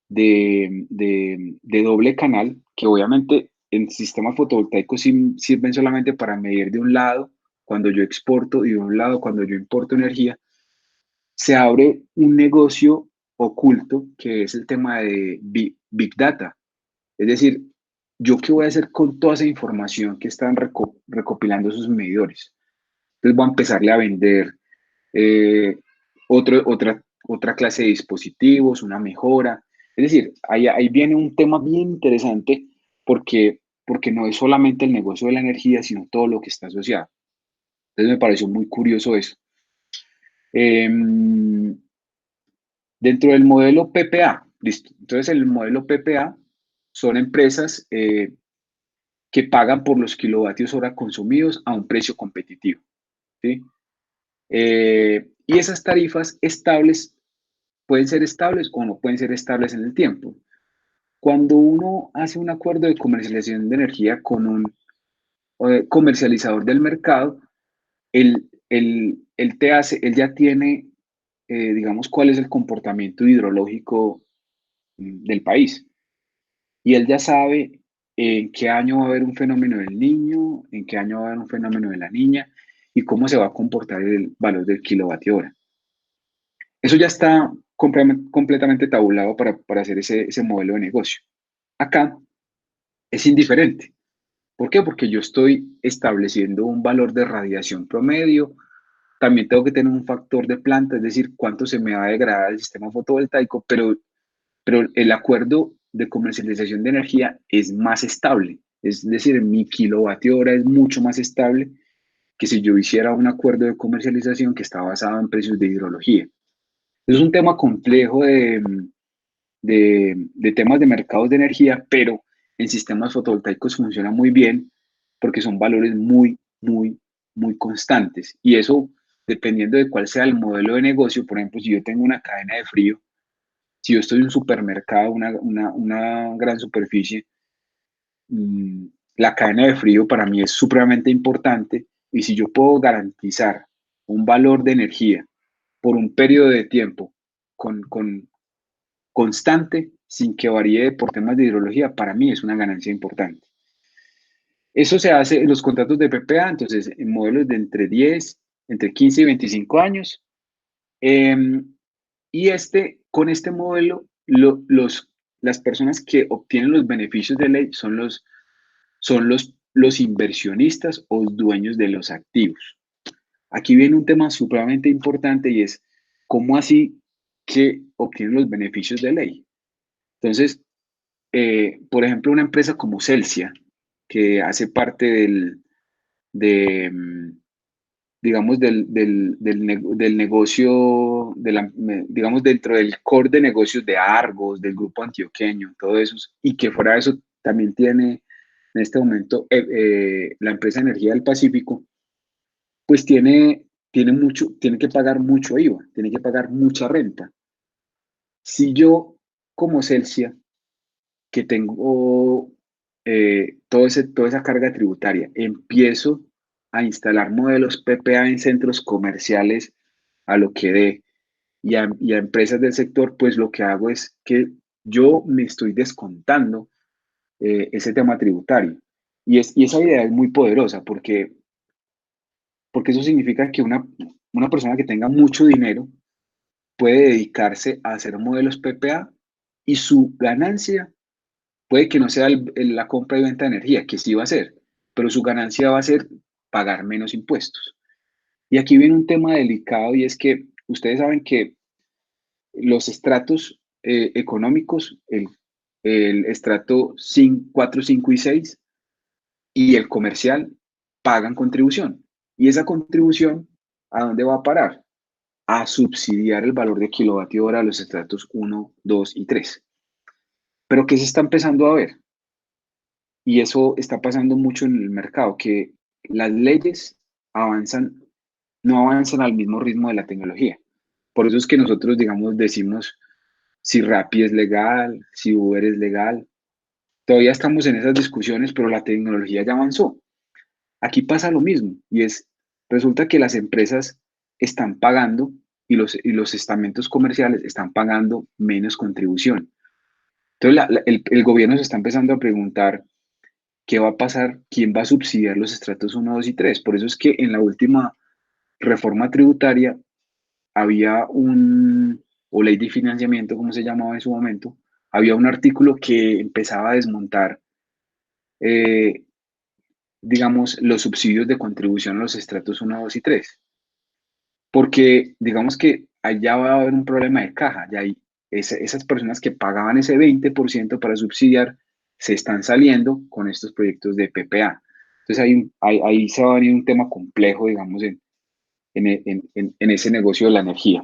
de doble canal, que obviamente en sistemas fotovoltaicos sirven solamente para medir de un lado cuando yo exporto y de un lado cuando yo importo energía, se abre un negocio oculto que es el tema de Big Data. Es decir, ¿yo qué voy a hacer con toda esa información que están recopilando esos medidores? Entonces voy a empezarle a vender eh, otra clase de dispositivos, una mejora. Es decir, ahí viene un tema bien interesante porque porque no es solamente el negocio de la energía, sino todo lo que está asociado. Entonces me pareció muy curioso eso. Em, Dentro del modelo PPA, listo. Entonces el modelo PPA son empresas que pagan por los kilovatios hora consumidos a un precio competitivo, ¿sí? Y esas tarifas estables pueden ser estables o no pueden ser estables en el tiempo. Cuando uno hace un acuerdo de comercialización de energía con un comercializador del mercado, él ya tiene, digamos, cuál es el comportamiento hidrológico del país. Y él ya sabe en qué año va a haber un fenómeno del niño, en qué año va a haber un fenómeno de la niña y cómo se va a comportar el valor del kilovatio hora. Eso ya está completamente tabulado para hacer ese modelo de negocio. Acá es indiferente. ¿Por qué? Porque yo estoy estableciendo un valor de radiación promedio. También tengo que tener un factor de planta, es decir, cuánto se me va a degradar el sistema fotovoltaico, pero el acuerdo de comercialización de energía es más estable. Es decir, mi kilovatio hora es mucho más estable que si yo hiciera un acuerdo de comercialización que está basado en precios de hidrología. Es un tema complejo de temas de mercados de energía, pero en sistemas fotovoltaicos funciona muy bien porque son valores muy constantes. Y eso, dependiendo de cuál sea el modelo de negocio, por ejemplo, si yo tengo una cadena de frío, si yo estoy en un supermercado, una gran superficie, mm, la cadena de frío para mí es supremamente importante y si yo puedo garantizar un valor de energía por un periodo de tiempo con constante, sin que varíe por temas de hidrología, para mí es una ganancia importante. Eso se hace en los contratos de PPA, entonces en modelos de entre 15 y 25 años. Eh, y con este modelo, las personas que obtienen los beneficios de ley son los inversionistas o dueños de los activos. Aquí viene un tema supremamente importante y es cómo así que obtienen los beneficios de ley. Entonces, por ejemplo, una empresa como Celsia, que hace parte de, mm, digamos, del negocio, digamos, dentro del core de negocios de Argos, del grupo antioqueño, todo eso, y que fuera de eso también tiene en este momento la empresa Energía del Pacífico, pues tiene que pagar mucho IVA, tiene que pagar mucha renta. Si yo, como Celsia, que tengo toda esa carga tributaria, empiezo a instalar modelos PPA en centros comerciales a lo que dé y a empresas del sector, pues lo que hago es que yo me estoy descontando ese tema tributario. Y esa idea es muy poderosa porque eso significa que una persona que tenga mucho dinero puede dedicarse a hacer modelos PPA y su ganancia puede que no sea la compra y venta de energía, que sí va a ser, pero su ganancia va a ser pagar menos impuestos. Y aquí viene un tema delicado y es que ustedes saben que los estratos económicos, el estrato 4, 5 y 6 y el comercial pagan contribución. Y esa contribución, ¿a dónde va a parar? A subsidiar el valor de kilovatio hora a los estratos 1, 2 y 3. Pero ¿qué se está empezando a ver? Y eso está pasando mucho en el mercado, que las leyes avanzan, no avanzan al mismo ritmo de la tecnología. Por eso es que nosotros, digamos, decimos si Rappi es legal, si Uber es legal. Todavía estamos en esas discusiones, pero la tecnología ya avanzó. Aquí pasa lo mismo y resulta que las empresas están pagando y los estamentos comerciales están pagando menos contribución. Entonces, el gobierno se está empezando a preguntar qué va a pasar, quién va a subsidiar los estratos 1, 2 y 3. Por eso es que en la última reforma tributaria había o ley de financiamiento, como se llamaba en su momento, había un artículo que empezaba a desmontar, eh, digamos, los subsidios de contribución a los estratos 1, 2 y 3. Porque digamos que allá va a haber un problema de caja, ya hay esas personas que pagaban ese 20% para subsidiar, se están saliendo con estos proyectos de PPA. Entonces ahí se va a venir un tema complejo, digamos, en ese negocio de la energía.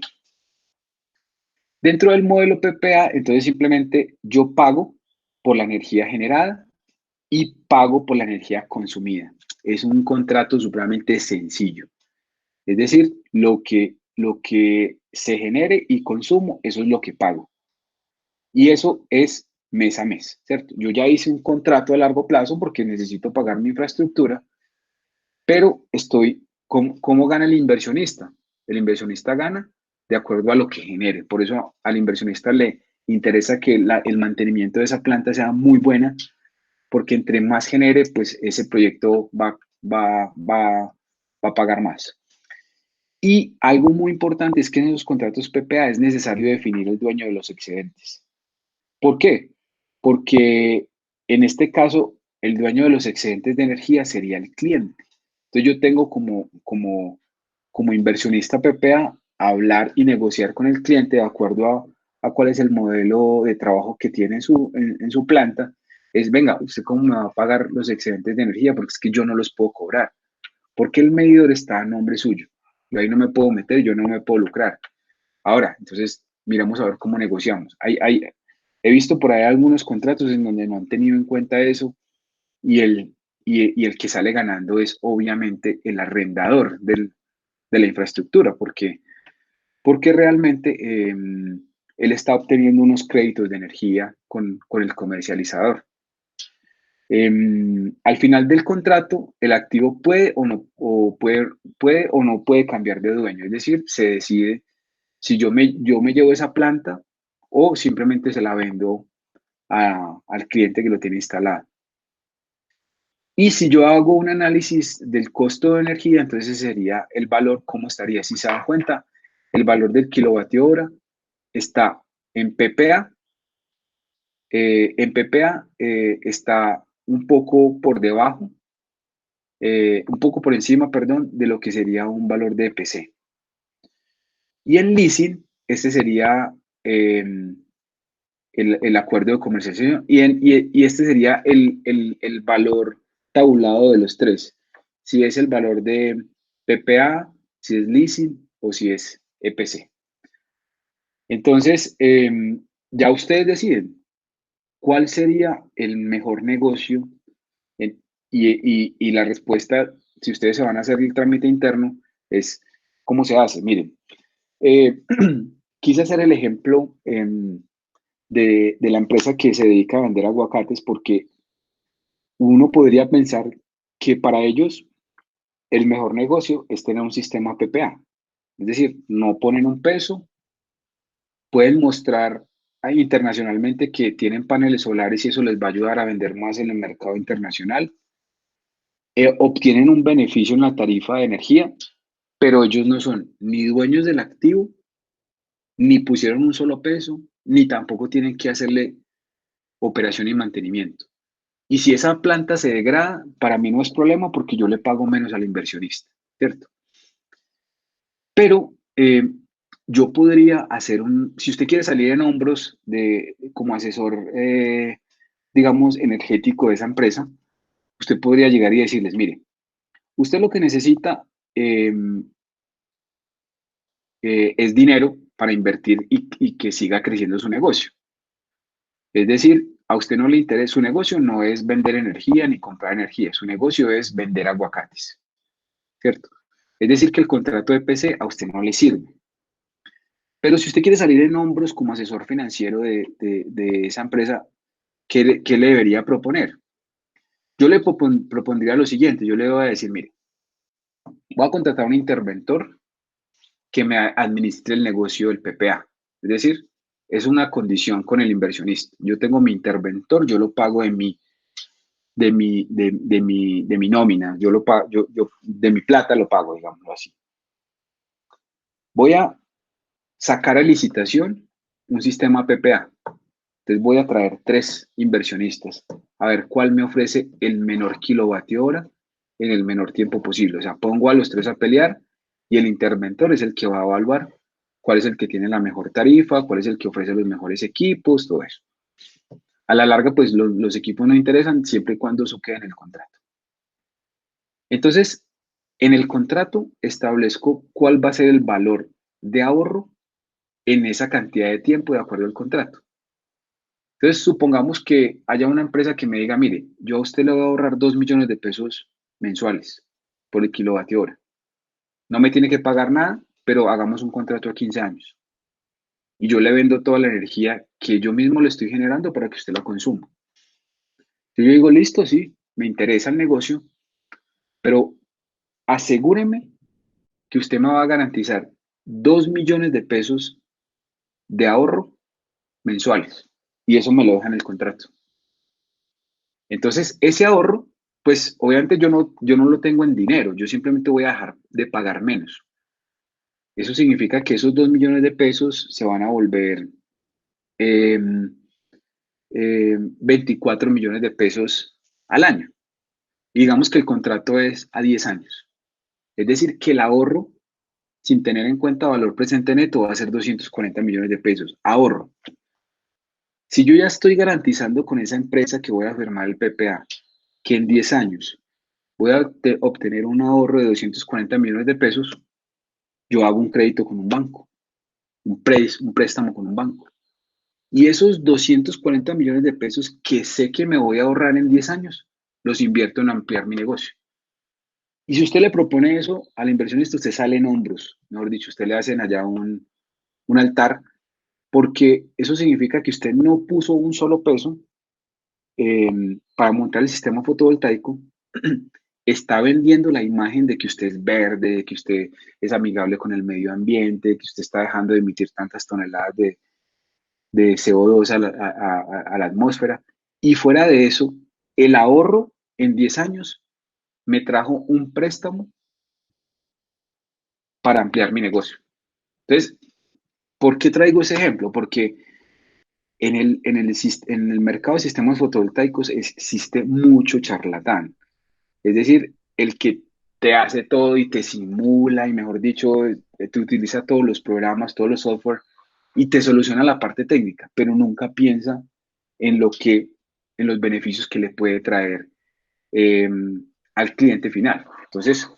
Dentro del modelo PPA, entonces simplemente yo pago por la energía generada y pago por la energía consumida. Es un contrato supremamente sencillo. Es decir, lo que se genere y consumo, eso es lo que pago. Y eso es mes a mes, ¿cierto? Yo ya hice un contrato a largo plazo porque necesito pagar mi infraestructura, pero ¿cómo gana el inversionista? El inversionista gana de acuerdo a lo que genere. Por eso al inversionista le interesa que el mantenimiento de esa planta sea muy buena, porque entre más genere, pues ese proyecto va a pagar más. Y algo muy importante es que en esos contratos PPA es necesario definir el dueño de los excedentes. ¿Por qué? Porque en este caso, el dueño de los excedentes de energía sería el cliente. Entonces yo tengo como inversionista PPA hablar y negociar con el cliente de acuerdo a cuál es el modelo de trabajo que tiene en su planta. Es, venga, ¿usted cómo me va a pagar los excedentes de energía? Porque es que yo no los puedo cobrar. Porque el medidor está a nombre suyo. Yo ahí no me puedo meter, yo no me puedo lucrar. Ahora, entonces, miramos a ver cómo negociamos. He visto por ahí algunos contratos en donde no han tenido en cuenta eso y el que sale ganando es obviamente el arrendador de la infraestructura, porque realmente él está obteniendo unos créditos de energía con el comercializador. Al final del contrato, el activo puede o no puede cambiar de dueño, es decir, se decide si yo me llevo esa planta o simplemente se la vendo al cliente que lo tiene instalado. Y si yo hago un análisis del costo de energía, entonces sería el valor, ¿cómo estaría? Si se dan cuenta, el valor del kilovatio hora está en PPA, está un poco por debajo, un poco por encima, perdón, de lo que sería un valor de EPC. Y en leasing, este sería el acuerdo de comercialización y este sería el valor tabulado de los tres. Si es el valor de PPA, si es leasing o si es EPC. Entonces, ya ustedes deciden cuál sería el mejor negocio y la respuesta, si ustedes se van a hacer el trámite interno, es cómo se hace. Miren, eh, quise hacer el ejemplo de la empresa que se dedica a vender aguacates porque uno podría pensar que para ellos el mejor negocio es tener un sistema PPA. Es decir, no ponen un peso, pueden mostrar internacionalmente que tienen paneles solares y eso les va a ayudar a vender más en el mercado internacional. Obtienen un beneficio en la tarifa de energía, pero ellos no son ni dueños del activo, ni pusieron un solo peso, ni tampoco tienen que hacerle operación y mantenimiento. Y si esa planta se degrada, para mí no es problema porque yo le pago menos al inversionista, ¿cierto? Pero yo podría hacer si usted quiere salir en hombros como asesor, digamos, energético de esa empresa, usted podría llegar y decirles, mire, usted lo que necesita eh, es dinero para invertir y que siga creciendo su negocio. Es decir, a usted no le interesa, su negocio no es vender energía ni comprar energía, su negocio es vender aguacates, ¿cierto? Es decir, que el contrato de PC a usted no le sirve. Pero si usted quiere salir en hombros como asesor financiero de esa empresa, ¿qué le debería proponer? Yo le propondría lo siguiente, yo le voy a decir, mire, voy a contratar a un interventor que me administre el negocio del PPA. Es decir, es una condición con el inversionista. Yo tengo mi interventor, yo lo pago de mi nómina, yo lo pago, de mi plata lo pago, digámoslo así. Voy a sacar a licitación un sistema PPA. Entonces voy a traer 3 inversionistas a ver cuál me ofrece el menor kilovatio hora en el menor tiempo posible. O sea, pongo a los 3 a pelear y el interventor es el que va a evaluar cuál es el que tiene la mejor tarifa, cuál es el que ofrece los mejores equipos, todo eso. A la larga, pues los equipos no interesan siempre y cuando eso quede en el contrato. Entonces, en el contrato establezco cuál va a ser el valor de ahorro en esa cantidad de tiempo de acuerdo al contrato. Entonces, supongamos que haya una empresa que me diga, mire, yo a usted le voy a ahorrar 2 millones de pesos mensuales por el kilovatio hora. No me tiene que pagar nada, pero hagamos un contrato a 15 años. Y yo le vendo toda la energía que yo mismo le estoy generando para que usted la consuma. Yo digo, listo, sí, me interesa el negocio, pero asegúreme que usted me va a garantizar 2 millones de pesos de ahorro mensuales. Y eso me lo deja en el contrato. Entonces, ese ahorro, pues obviamente yo no lo tengo en dinero, yo simplemente voy a dejar de pagar menos. Eso significa que esos 2 millones de pesos se van a volver 24 millones de pesos al año. Y digamos que el contrato es a 10 años. Es decir, que el ahorro, sin tener en cuenta valor presente neto, va a ser 240 millones de pesos. Ahorro. Si yo ya estoy garantizando con esa empresa que voy a firmar el PPA, que en 10 años voy a obtener un ahorro de 240 millones de pesos, yo hago un crédito con un banco, un préstamo con un banco. Y esos 240 millones de pesos que sé que me voy a ahorrar en 10 años, los invierto en ampliar mi negocio. Y si usted le propone eso al inversionista, usted sale en hombros, mejor dicho, usted le hacen allá un altar, porque eso significa que usted no puso un solo peso para montar el sistema fotovoltaico, está vendiendo la imagen de que usted es verde, de que usted es amigable con el medio ambiente, de que usted está dejando de emitir tantas toneladas de CO2 a la atmósfera. Y fuera de eso, el ahorro en 10 años me trajo un préstamo para ampliar mi negocio. Entonces, ¿por qué traigo ese ejemplo? Porque en el mercado de sistemas fotovoltaicos existe mucho charlatán. Es decir, el que te hace todo y te simula y, mejor dicho, te utiliza todos los programas, todos los software y te soluciona la parte técnica, pero nunca piensa en en los beneficios que le puede traer eh, al cliente final. Entonces,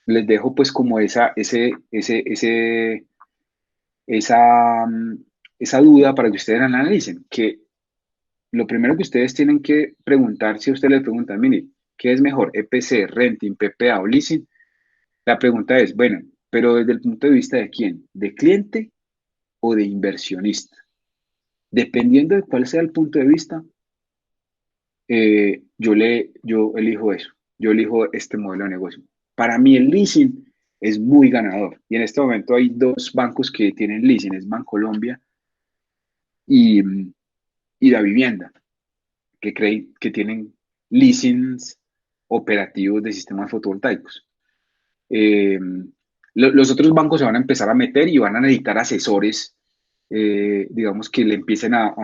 les dejo pues como esa, esa duda para que ustedes la analicen, que lo primero que ustedes tienen que preguntar, si a usted le preguntan, mire, ¿qué es mejor, EPC, renting, PPA o leasing? La pregunta es, bueno, pero desde el punto de vista de quién, ¿de cliente o de inversionista? Dependiendo de cuál sea el punto de vista, yo elijo eso, yo elijo este modelo de negocio. Para mí el leasing es muy ganador y en este momento hay dos bancos que tienen leasing, es Bancolombia y, y La Vivienda, que tienen leasings operativos de sistemas fotovoltaicos. Eh, los otros bancos se van a empezar a meter y van a necesitar asesores, digamos, que le empiecen a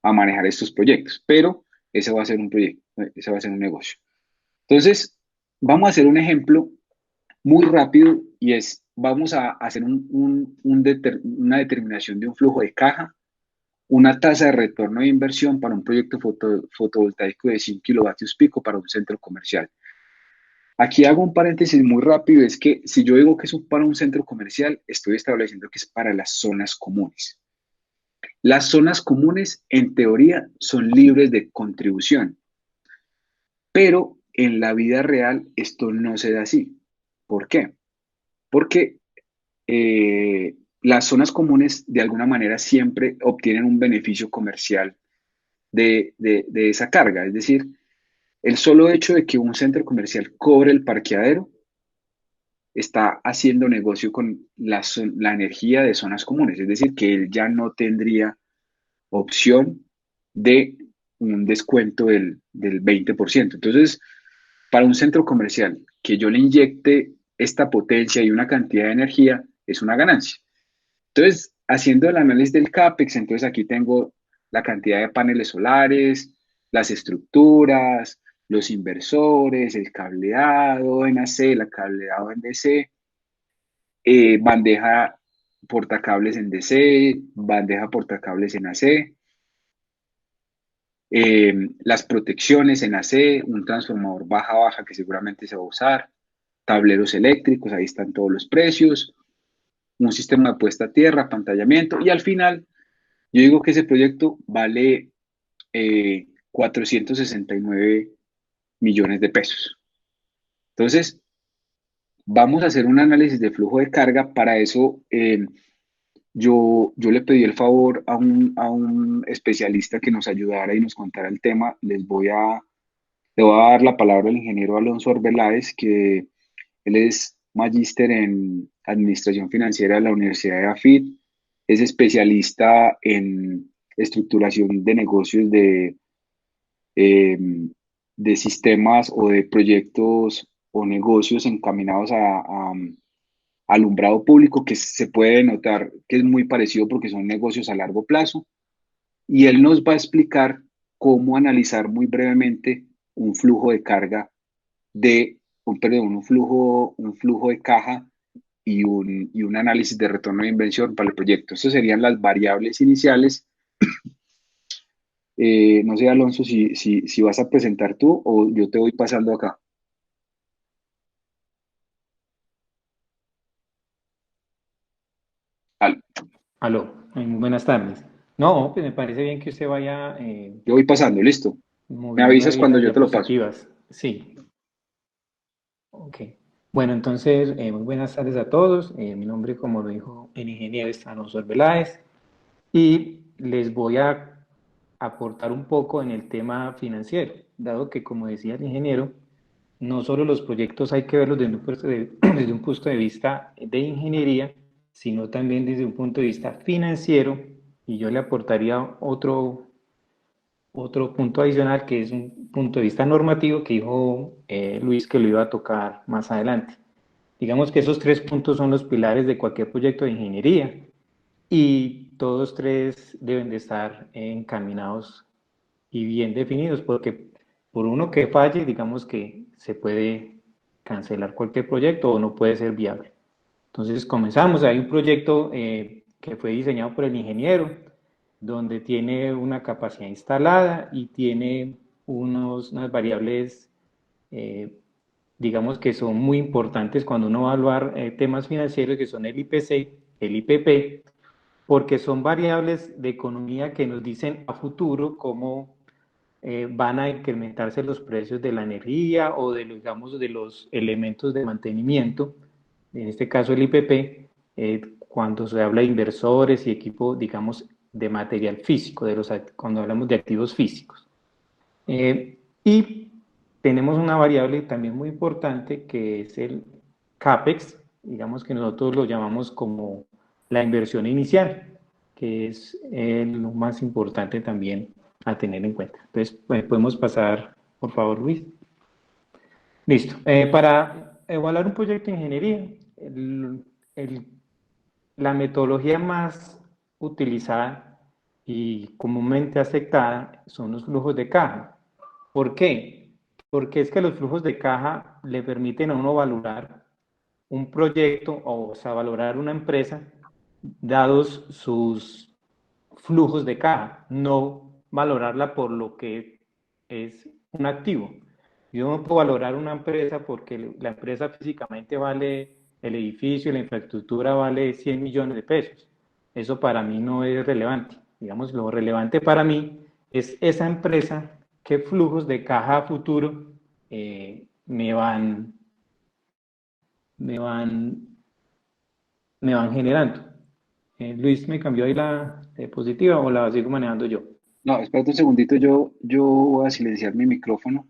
manejar estos proyectos, pero ese va a ser un proyecto, ese va a ser un negocio. Entonces, vamos a hacer un ejemplo muy rápido y es, vamos a hacer una determinación de un flujo de caja, una tasa de retorno de inversión para un proyecto fotovoltaico de 100 kilovatios pico para un centro comercial. Aquí hago un paréntesis muy rápido, es que si yo digo que es para un centro comercial, estoy estableciendo que es para las zonas comunes. Las zonas comunes, en teoría, son libres de contribución, pero en la vida real esto no se da así. ¿Por qué? Porque las zonas comunes de alguna manera siempre obtienen un beneficio comercial de esa carga. Es decir, el solo hecho de que un centro comercial cobre el parqueadero está haciendo negocio con la energía de zonas comunes, es decir, que él ya no tendría opción de un descuento del 20%. Entonces, para un centro comercial que yo le inyecte esta potencia y una cantidad de energía, es una ganancia. Entonces, haciendo el análisis del CAPEX, entonces aquí tengo la cantidad de paneles solares, las estructuras, los inversores, el cableado en AC, el cableado en DC, bandeja portacables en DC, bandeja portacables en AC, las protecciones en AC, un transformador baja-baja que seguramente se va a usar, tableros eléctricos, ahí están todos los precios, un sistema de puesta a tierra, apantallamiento, y al final yo digo que ese proyecto vale 469 millones de pesos. Entonces, vamos a hacer un análisis de flujo de carga. Para eso, yo le pedí el favor a un especialista que nos ayudara y nos contara el tema. Le voy a dar la palabra al ingeniero Alonso Arbeláez, que él es magíster en Administración Financiera de la Universidad de AFIT, es especialista en estructuración de negocios eh, de sistemas o de proyectos o negocios encaminados a alumbrado público, que se puede notar que es muy parecido porque son negocios a largo plazo. Y él nos va a explicar cómo analizar muy brevemente un flujo de carga perdón, un flujo de caja y un análisis de retorno de inversión para el proyecto. Esas serían las variables iniciales. No sé, Alonso, si vas a presentar tú o yo te voy pasando acá. Al- Aló, muy buenas tardes. No, pues me parece bien que usted vaya yo voy pasando, listo. Me moviendo avisas ahí cuando las yo te lo paso. diapositivas. Sí, ok. Bueno, entonces, muy buenas tardes a todos. Mi nombre, como lo dijo el ingeniero, es Alonso Arbeláez y les voy a aportar un poco en el tema financiero, dado que, como decía el ingeniero, no solo los proyectos hay que verlos desde un punto de vista de ingeniería, sino también desde un punto de vista financiero, y yo le aportaría otro punto adicional que es un punto de vista normativo que dijo Luis que lo iba a tocar más adelante. Digamos que esos tres puntos son los pilares de cualquier proyecto de ingeniería y todos tres deben de estar encaminados y bien definidos, porque por uno que falle, digamos que se puede cancelar cualquier proyecto o no puede ser viable. Entonces comenzamos, hay un proyecto que fue diseñado por el ingeniero, donde tiene una capacidad instalada y tiene unas variables, eh, digamos que son muy importantes cuando uno va a evaluar temas financieros, que son el IPC, el IPP, porque son variables de economía que nos dicen a futuro cómo van a incrementarse los precios de la energía o de, digamos, de los elementos de mantenimiento, en este caso el IPP, cuando se habla de inversores y equipo, digamos, de material físico, cuando hablamos de activos físicos. Y tenemos una variable también muy importante que es el CAPEX, digamos que nosotros lo llamamos como la inversión inicial, que es lo más importante también a tener en cuenta. Entonces, podemos pasar, por favor, Luis. Listo. Para evaluar un proyecto de ingeniería, el- la metodología más utilizada y comúnmente aceptada son los flujos de caja. ¿Por qué? Porque es que los flujos de caja le permiten a uno valorar un proyecto o sea, valorar una empresa dados sus flujos de caja, no valorarla por lo que es un activo. Yo no puedo valorar una empresa porque la empresa físicamente vale, el edificio, la infraestructura vale 100 millones de pesos. Eso para mí no es relevante. Digamos, lo relevante para mí es esa empresa, qué flujos de caja a futuro me me van, me van generando. Luis, ¿me cambió ahí la diapositiva o la sigo manejando yo? No, espérate un segundito, yo voy a silenciar mi micrófono.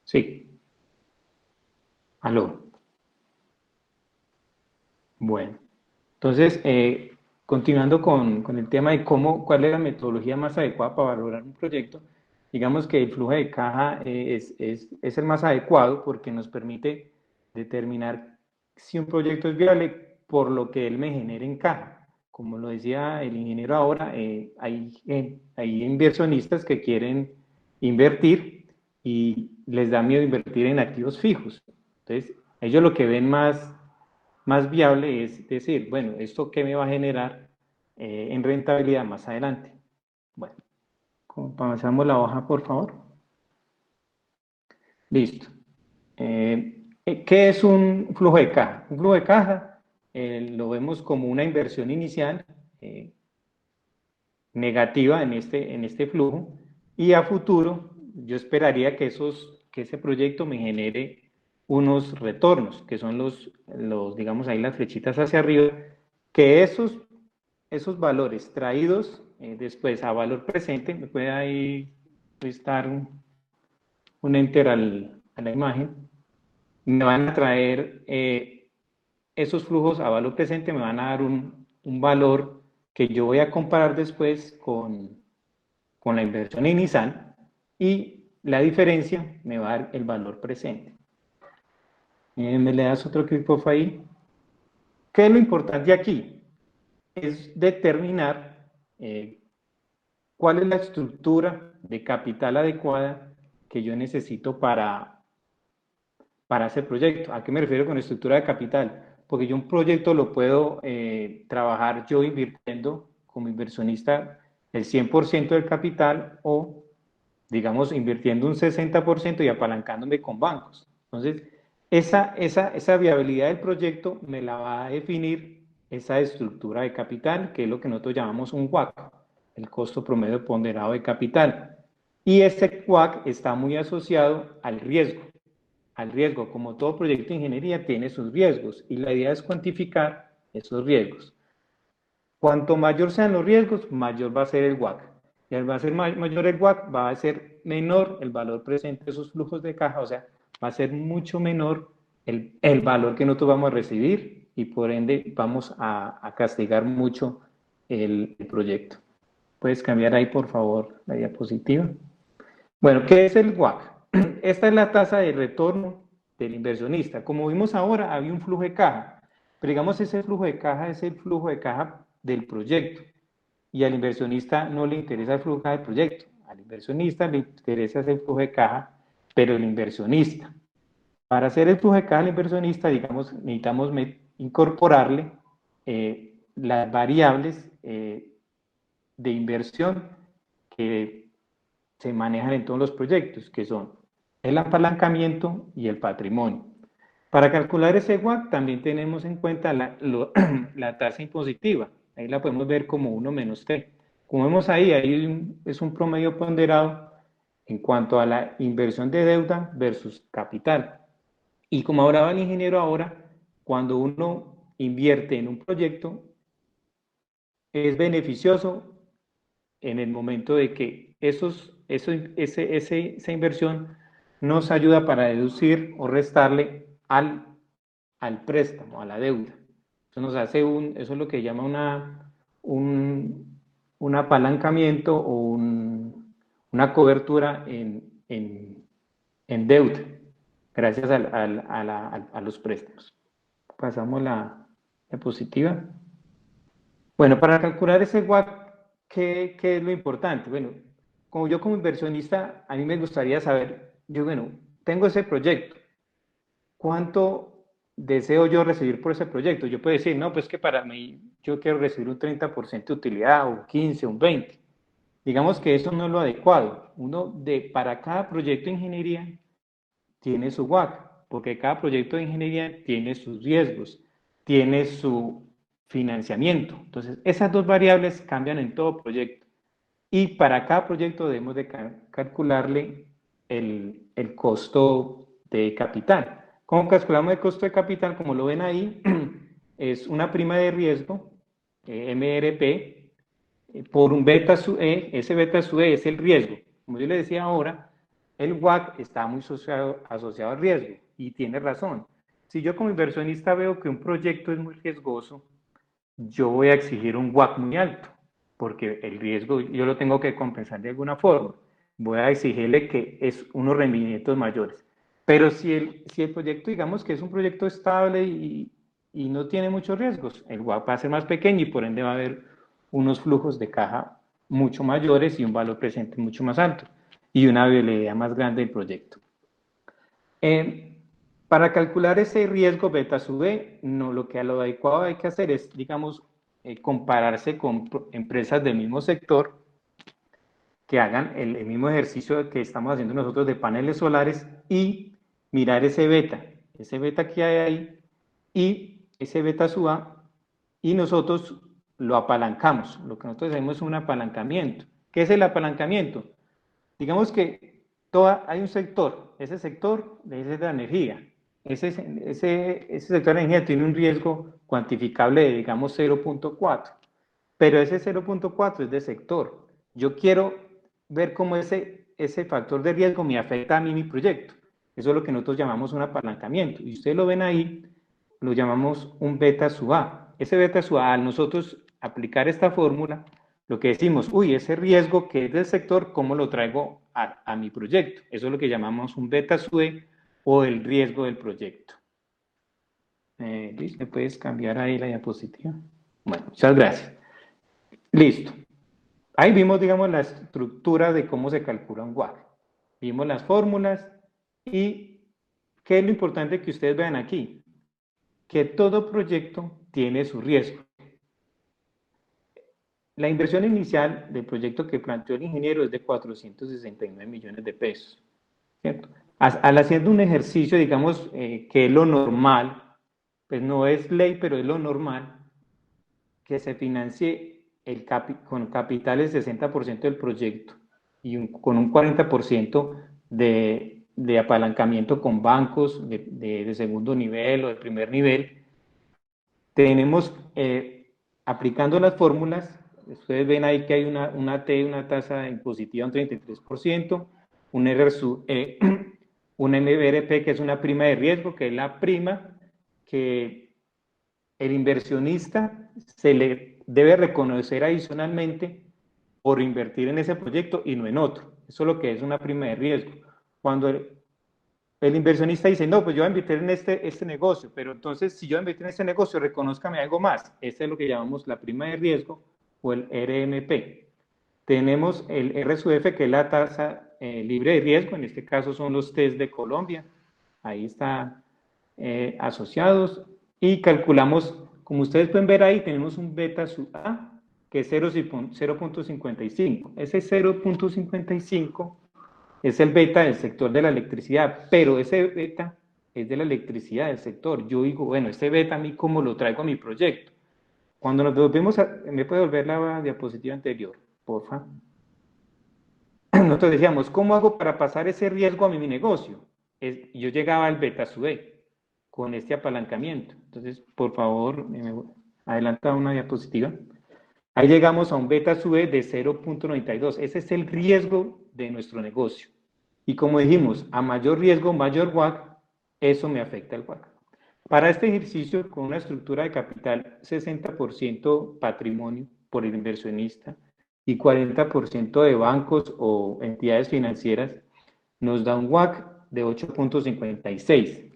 Sí, aló. Bueno, entonces, continuando con el tema de cuál es la metodología más adecuada para valorar un proyecto, digamos que el flujo de caja es el más adecuado porque nos permite determinar si un proyecto es viable por lo que él me genere en caja. Como lo decía el ingeniero ahora, hay inversionistas que quieren invertir y les da miedo invertir en activos fijos. Entonces, ellos lo que ven más viable es decir, bueno, ¿esto qué me va a generar en rentabilidad más adelante? Bueno, pasamos la hoja, por favor. Listo. ¿Qué es un flujo de caja? Un flujo de caja lo vemos como una inversión inicial negativa en este flujo, y a futuro yo esperaría que ese proyecto me genere unos retornos, que son digamos ahí las flechitas hacia arriba, que esos valores traídos después a valor presente, me puede ahí estar un enter a la imagen, me van a traer esos flujos a valor presente, me van a dar un valor que yo voy a comparar después con la inversión inicial, y la diferencia me va a dar el valor presente. ¿Me le das otro clic, por favor, ahí? ¿Qué es lo importante aquí? Es determinar cuál es la estructura de capital adecuada que yo necesito para ese proyecto. ¿A qué me refiero con estructura de capital? Porque yo un proyecto lo puedo trabajar yo invirtiendo como inversionista el 100% del capital, o digamos invirtiendo un 60% y apalancándome con bancos. Entonces, esa viabilidad del proyecto me la va a definir esa estructura de capital, que es lo que nosotros llamamos un WACC, el costo promedio ponderado de capital. Y ese WACC está muy asociado al riesgo. Al riesgo, como todo proyecto de ingeniería tiene sus riesgos, y la idea es cuantificar esos riesgos. Cuanto mayor sean los riesgos, mayor va a ser el WACC. Y al va a ser mayor el WACC, va a ser menor el valor presente de esos flujos de caja, o sea, va a ser mucho menor el valor que nosotros vamos a recibir, y por ende vamos a castigar mucho el proyecto. ¿Puedes cambiar ahí, por favor, la diapositiva? Bueno, ¿qué es el WACC? Esta es la tasa de retorno del inversionista. Como vimos ahora, había un flujo de caja, pero digamos ese flujo de caja es el flujo de caja del proyecto, y al inversionista no le interesa el flujo de caja del proyecto, al inversionista le interesa ese flujo de caja, pero el inversionista. Para hacer el flujo de caja al inversionista, digamos, necesitamos incorporarle las variables de inversión que se manejan en todos los proyectos, que son el apalancamiento y el patrimonio. Para calcular ese WACC también tenemos en cuenta la tasa impositiva. Ahí la podemos ver como 1 menos T. Como vemos ahí es un promedio ponderado en cuanto a la inversión de deuda versus capital. Y como hablaba el ingeniero ahora, cuando uno invierte en un proyecto, es beneficioso en el momento de que esa inversión nos ayuda para deducir o restarle al préstamo, a la deuda. Eso nos hace eso es lo que llama un apalancamiento o una cobertura en deuda, gracias a los préstamos. Pasamos la diapositiva. Bueno, para calcular ese WACC, ¿qué es lo importante? Bueno, como yo como inversionista, a mí me gustaría saber, bueno, tengo ese proyecto, ¿cuánto deseo yo recibir por ese proyecto? Yo puedo decir, no, pues que para mí yo quiero recibir un 30% de utilidad, o un 15, un 20. Digamos que eso no es lo adecuado. Para cada proyecto de ingeniería tiene su WACC, porque cada proyecto de ingeniería tiene sus riesgos, tiene su financiamiento. Entonces, esas dos variables cambian en todo proyecto. Y para cada proyecto debemos de calcularle el costo de capital. ¿Cómo calculamos el costo de capital? Como lo ven ahí, es una prima de riesgo, MRP, por un beta sub E. Ese beta sub E es el riesgo. Como yo le decía ahora, el WACC está muy asociado al riesgo, y tiene razón. Si yo como inversionista veo que un proyecto es muy riesgoso, yo voy a exigir un WACC muy alto, porque el riesgo yo lo tengo que compensar de alguna forma. Voy a exigirle que es unos rendimientos mayores. Pero si el proyecto, digamos que es un proyecto estable y no tiene muchos riesgos, el WACC va a ser más pequeño, y por ende va a haber unos flujos de caja mucho mayores y un valor presente mucho más alto, y una viabilidad más grande del proyecto. Para calcular ese riesgo beta sub B, no, lo adecuado hay que hacer es, digamos, compararse con empresas del mismo sector que hagan el mismo ejercicio que estamos haciendo nosotros de paneles solares y mirar ese beta que hay ahí y ese beta sub A, y nosotros lo apalancamos. Lo que nosotros hacemos es un apalancamiento. ¿Qué es el apalancamiento? Digamos que hay un sector, ese sector es de la energía. Ese sector de energía tiene un riesgo cuantificable de, digamos, 0.4, pero ese 0.4 es de sector. Yo quiero ver cómo ese factor de riesgo me afecta a mí, mi proyecto. Eso es lo que nosotros llamamos un apalancamiento. Y ustedes lo ven ahí, lo llamamos un beta sub A. Ese beta sub A, al nosotros aplicar esta fórmula, lo que decimos, uy, ese riesgo que es del sector, ¿cómo lo traigo a mi proyecto? Eso es lo que llamamos un beta sub E o el riesgo del proyecto. Luis, ¿me puedes cambiar ahí la diapositiva? Bueno, muchas gracias. Listo. Ahí vimos, digamos, la estructura de cómo se calcula un WACC. Vimos las fórmulas y ¿qué es lo importante que ustedes vean aquí? Que todo proyecto tiene su riesgo. La inversión inicial del proyecto que planteó el ingeniero es de 469 millones de pesos, ¿cierto? Al haciendo un ejercicio, digamos, que es lo normal, pues no es ley, pero es lo normal, que se financie con capital el 60% del proyecto y con un 40% de apalancamiento con bancos de segundo nivel o de primer nivel. Tenemos, aplicando las fórmulas, ustedes ven ahí que hay una tasa impositiva de un 33%, un un MBRP, que es una prima de riesgo, que es la prima que el inversionista se le debe reconocer adicionalmente por invertir en ese proyecto y no en otro. Eso es lo que es una prima de riesgo. Cuando el inversionista dice, no, pues yo voy a invertir en este negocio, pero entonces si yo voy a invertir en este negocio, reconózcame algo más. Este es lo que llamamos la prima de riesgo o el RMP. Tenemos el RSUF, que es la tasa libre de riesgo, en este caso son los test de Colombia, ahí está asociados, y calculamos, como ustedes pueden ver ahí, tenemos un beta sub A, que es 0.55. Ese 0.55 es el beta del sector de la electricidad, pero ese beta es de la electricidad del sector. Yo digo, bueno, este beta a mí, ¿cómo lo traigo a mi proyecto? Cuando nos volvemos ¿me puede volver la diapositiva anterior, porfa? Nosotros decíamos, ¿cómo hago para pasar ese riesgo a mi negocio? Yo llegaba al beta sub E con este apalancamiento. Entonces, por favor, adelanta una diapositiva. Ahí llegamos a un beta sub E de 0.92. Ese es el riesgo de nuestro negocio. Y como dijimos, a mayor riesgo, mayor WACC, eso me afecta el WACC. Para este ejercicio, con una estructura de capital 60% patrimonio por el inversionista y 40% de bancos o entidades financieras, nos da un WACC de 8.56.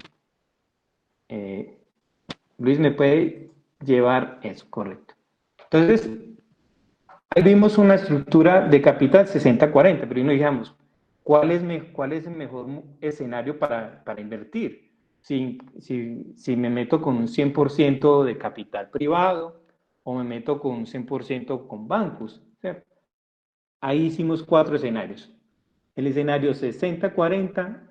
Luis, ¿me puede llevar eso? Correcto. Entonces, ahí vimos una estructura de capital 60-40, pero no digamos, ¿cuál es el mejor escenario para invertir? Si me meto con un 100% de capital privado o me meto con un 100% con bancos, ¿cierto? Ahí hicimos 4 escenarios. El escenario 60-40,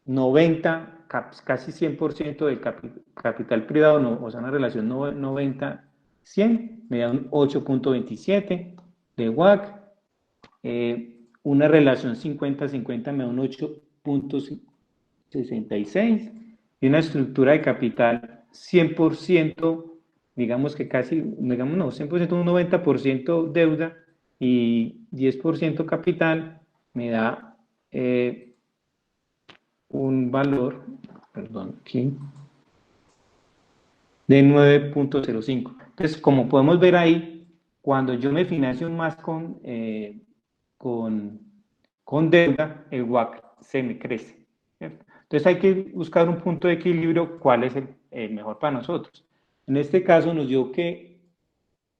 90, casi 100% del capital privado, no, o sea, una relación 90-100, me da un 8.27 de WACC, una relación 50-50 me da un 8.66 y una estructura de capital 100%, digamos que casi, digamos no, 100%, un 90% deuda y 10% capital, me da un valor, perdón, aquí, de 9.05. Entonces, como podemos ver ahí, cuando yo me financio más con deuda, el WACC se me crece, ¿cierto? Entonces hay que buscar un punto de equilibrio, cuál es el mejor para nosotros. En este caso nos dio que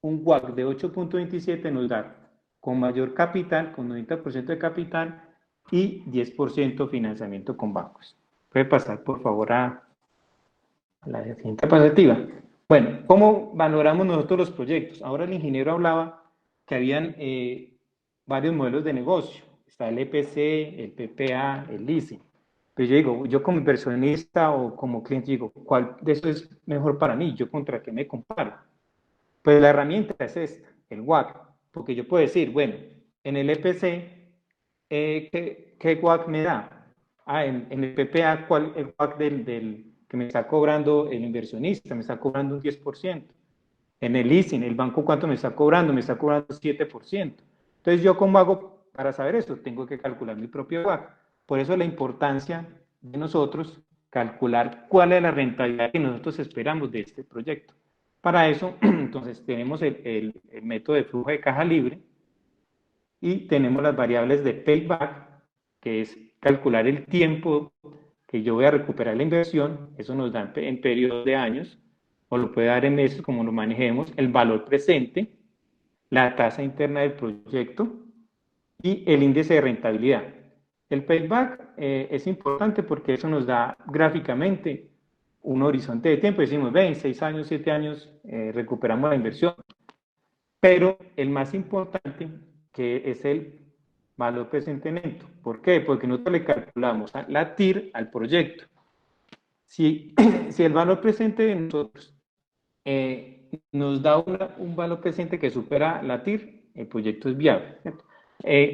un WACC de 8.27 nos da con mayor capital, con 90% de capital y 10% financiamiento con bancos. Puede pasar, por favor, a la siguiente diapositiva. Bueno, ¿cómo valoramos nosotros los proyectos? Ahora el ingeniero hablaba que habían varios modelos de negocio. Está el EPC, el PPA, el leasing. Pero yo digo, yo como inversionista o como cliente digo, ¿cuál de eso es mejor para mí? ¿Yo contra qué me comparo? Pues la herramienta es esta, el WAC, porque yo puedo decir, bueno, en el EPC, ¿qué WAC me da? En el PPA, ¿cuál el WAC que me está cobrando el inversionista? Me está cobrando un 10%. En el leasing, el banco, ¿cuánto me está cobrando? Me está cobrando 7%. Entonces, ¿yo cómo hago para saber eso? Tengo que calcular mi propio WAC. Por eso la importancia de nosotros calcular cuál es la rentabilidad que nosotros esperamos de este proyecto. Para eso, entonces, tenemos el método de flujo de caja libre y tenemos las variables de payback, que es calcular el tiempo que yo voy a recuperar la inversión. Eso nos da en periodos de años, o lo puede dar en meses, como lo manejemos, el valor presente, la tasa interna del proyecto y el índice de rentabilidad. El payback es importante porque eso nos da gráficamente un horizonte de tiempo. Decimos, ven, 6 años, 7 años, recuperamos la inversión. Pero el más importante, que es el valor presente neto. ¿Por qué? Porque nosotros le calculamos la TIR al proyecto. Si, si el valor presente de nosotros nos da un valor presente que supera la TIR, el proyecto es viable.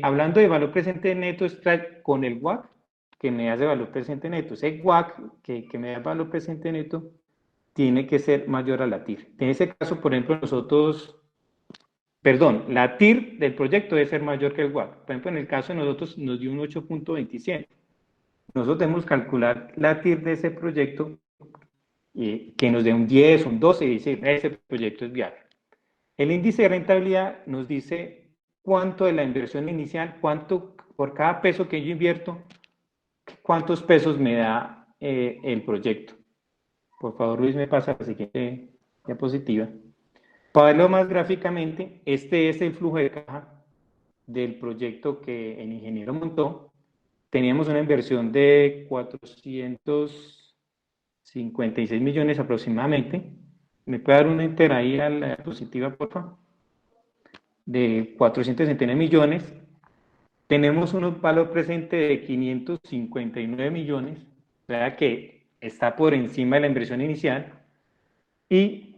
Hablando de valor presente neto, está con el WAC, que me hace valor presente neto. Ese WAC que me da valor presente neto tiene que ser mayor a la TIR. En ese caso, por ejemplo, nosotros, perdón, la TIR del proyecto debe ser mayor que el WAC. Por ejemplo, en el caso de nosotros nos dio un 8.27. Nosotros debemos calcular la TIR de ese proyecto que nos dé un 10, un 12 y decir, ese proyecto es viable. El índice de rentabilidad nos dice cuánto de la inversión inicial, cuánto por cada peso que yo invierto, cuántos pesos me da el proyecto. Por favor, Luis, me pasa a la siguiente diapositiva. Para verlo más gráficamente, este es el flujo de caja del proyecto que el ingeniero montó. Teníamos una inversión de 456 millones aproximadamente. ¿Me puede dar un enter ahí a la diapositiva, por favor? De 469 millones. Tenemos un valor presente de 559 millones, o sea que está por encima de la inversión inicial. Y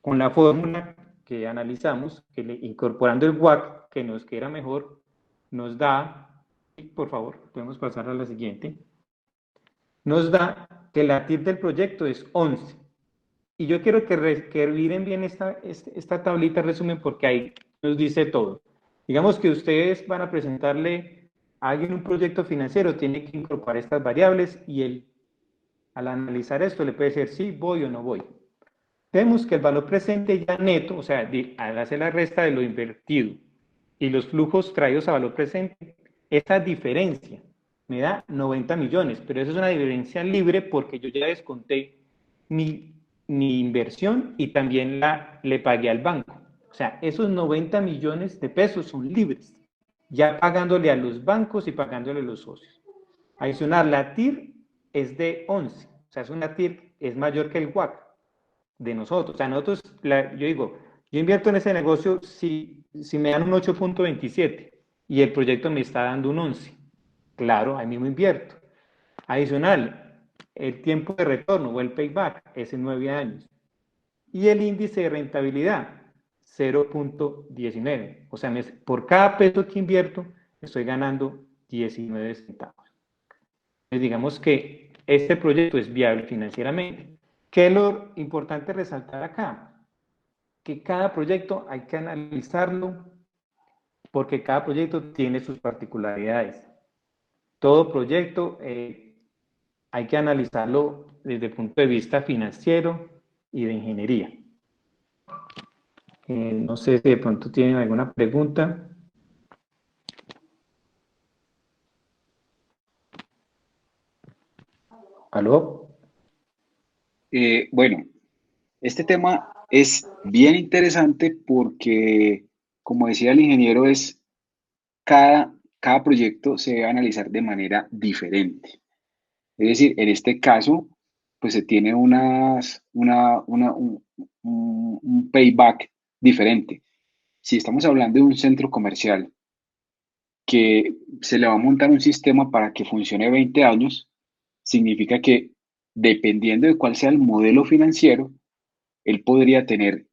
con la fórmula que analizamos, incorporando el WAC, que nos queda mejor, nos da, por favor, podemos pasar a la siguiente, nos da que la TIR del proyecto es 11. Y yo quiero que miren bien esta tablita resumen porque ahí nos dice todo. Digamos que ustedes van a presentarle a alguien un proyecto financiero, tiene que incorporar estas variables y él, al analizar esto, le puede decir sí, voy o no voy. Vemos que el valor presente ya neto, o sea, al hacer la resta de lo invertido y los flujos traídos a valor presente, esa diferencia me da 90 millones, pero eso es una diferencia libre porque yo ya desconté mi inversión y también le pagué al banco. O sea, esos 90 millones de pesos son libres, ya pagándole a los bancos y pagándole a los socios. Adicional, la TIR es de 11, o sea, es una TIR, es mayor que el WAC de nosotros. O sea, nosotros, yo digo, yo invierto en ese negocio si me dan un 8.27 y el proyecto me está dando un 11. Claro, ahí mismo invierto. Adicional, el tiempo de retorno o el payback es en 9 años. Y el índice de rentabilidad, 0.19. O sea, por cada peso que invierto, estoy ganando 19 centavos. Entonces, digamos que este proyecto es viable financieramente. ¿Qué es lo importante resaltar acá? Que cada proyecto hay que analizarlo porque cada proyecto tiene sus particularidades. Todo proyecto hay que analizarlo desde el punto de vista financiero y de ingeniería. No sé si de pronto tienen alguna pregunta. ¿Aló? Bueno, este tema es bien interesante porque, como decía el ingeniero, cada proyecto se debe analizar de manera diferente. Es decir, en este caso, pues se tiene un payback diferente. Si estamos hablando de un centro comercial que se le va a montar un sistema para que funcione 20 años, significa que dependiendo de cuál sea el modelo financiero, él podría tener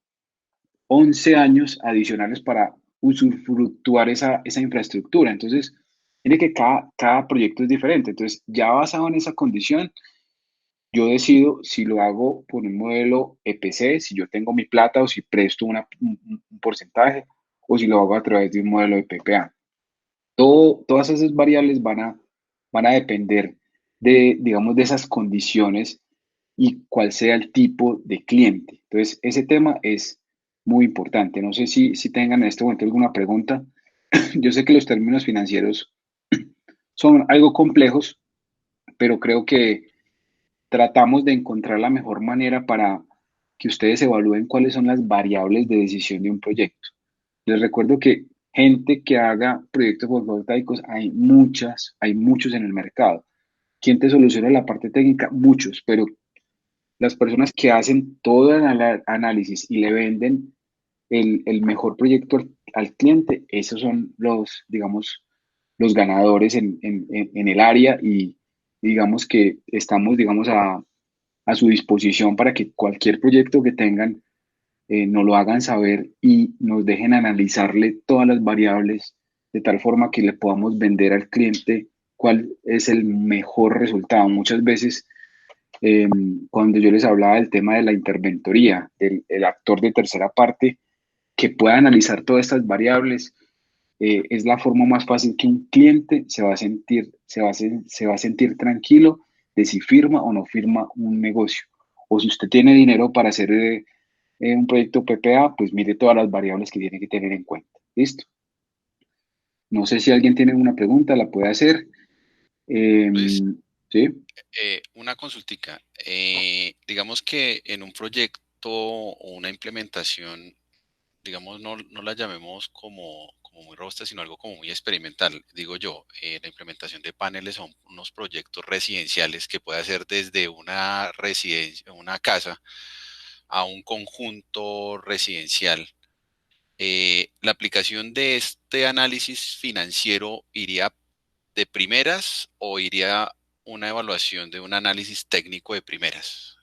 11 años adicionales para usufructuar esa infraestructura. Entonces, tiene que cada proyecto es diferente. Entonces, ya basado en esa condición, yo decido si lo hago por un modelo EPC, si yo tengo mi plata o si presto un porcentaje, o si lo hago a través de un modelo de PPA. Todas esas variables van a depender de, digamos, de esas condiciones y cuál sea el tipo de cliente. Entonces, ese tema es muy importante. No sé si tengan en este momento alguna pregunta. Yo sé que los términos financieros son algo complejos, pero creo que tratamos de encontrar la mejor manera para que ustedes evalúen cuáles son las variables de decisión de un proyecto. Les recuerdo que gente que haga proyectos fotovoltaicos hay muchos en el mercado. ¿Quién te soluciona la parte técnica? Muchos, pero las personas que hacen todo el análisis y le venden el mejor proyecto al cliente, esos son los, digamos, los ganadores en el área y digamos que estamos, digamos, a su disposición para que cualquier proyecto que tengan nos lo hagan saber y nos dejen analizarle todas las variables de tal forma que le podamos vender al cliente cuál es el mejor resultado. Muchas veces, eh, cuando yo les hablaba del tema de la interventoría, el actor de tercera parte que pueda analizar todas estas variables, es la forma más fácil que un cliente se va a sentir tranquilo de si firma o no firma un negocio. O si usted tiene dinero para hacer un proyecto PPA, pues mire todas las variables que tiene que tener en cuenta. ¿Listo? No sé si alguien tiene una pregunta, la puede hacer. Eh, Luis, ¿Sí? una consultica. Digamos que en un proyecto o una implementación, digamos, no la llamemos como muy robusta, sino algo como muy experimental. Digo yo, la implementación de paneles son unos proyectos residenciales que puede hacer desde una residencia, una casa, a un conjunto residencial. La aplicación de este análisis financiero iría de primeras o iría una evaluación de un análisis técnico de primeras.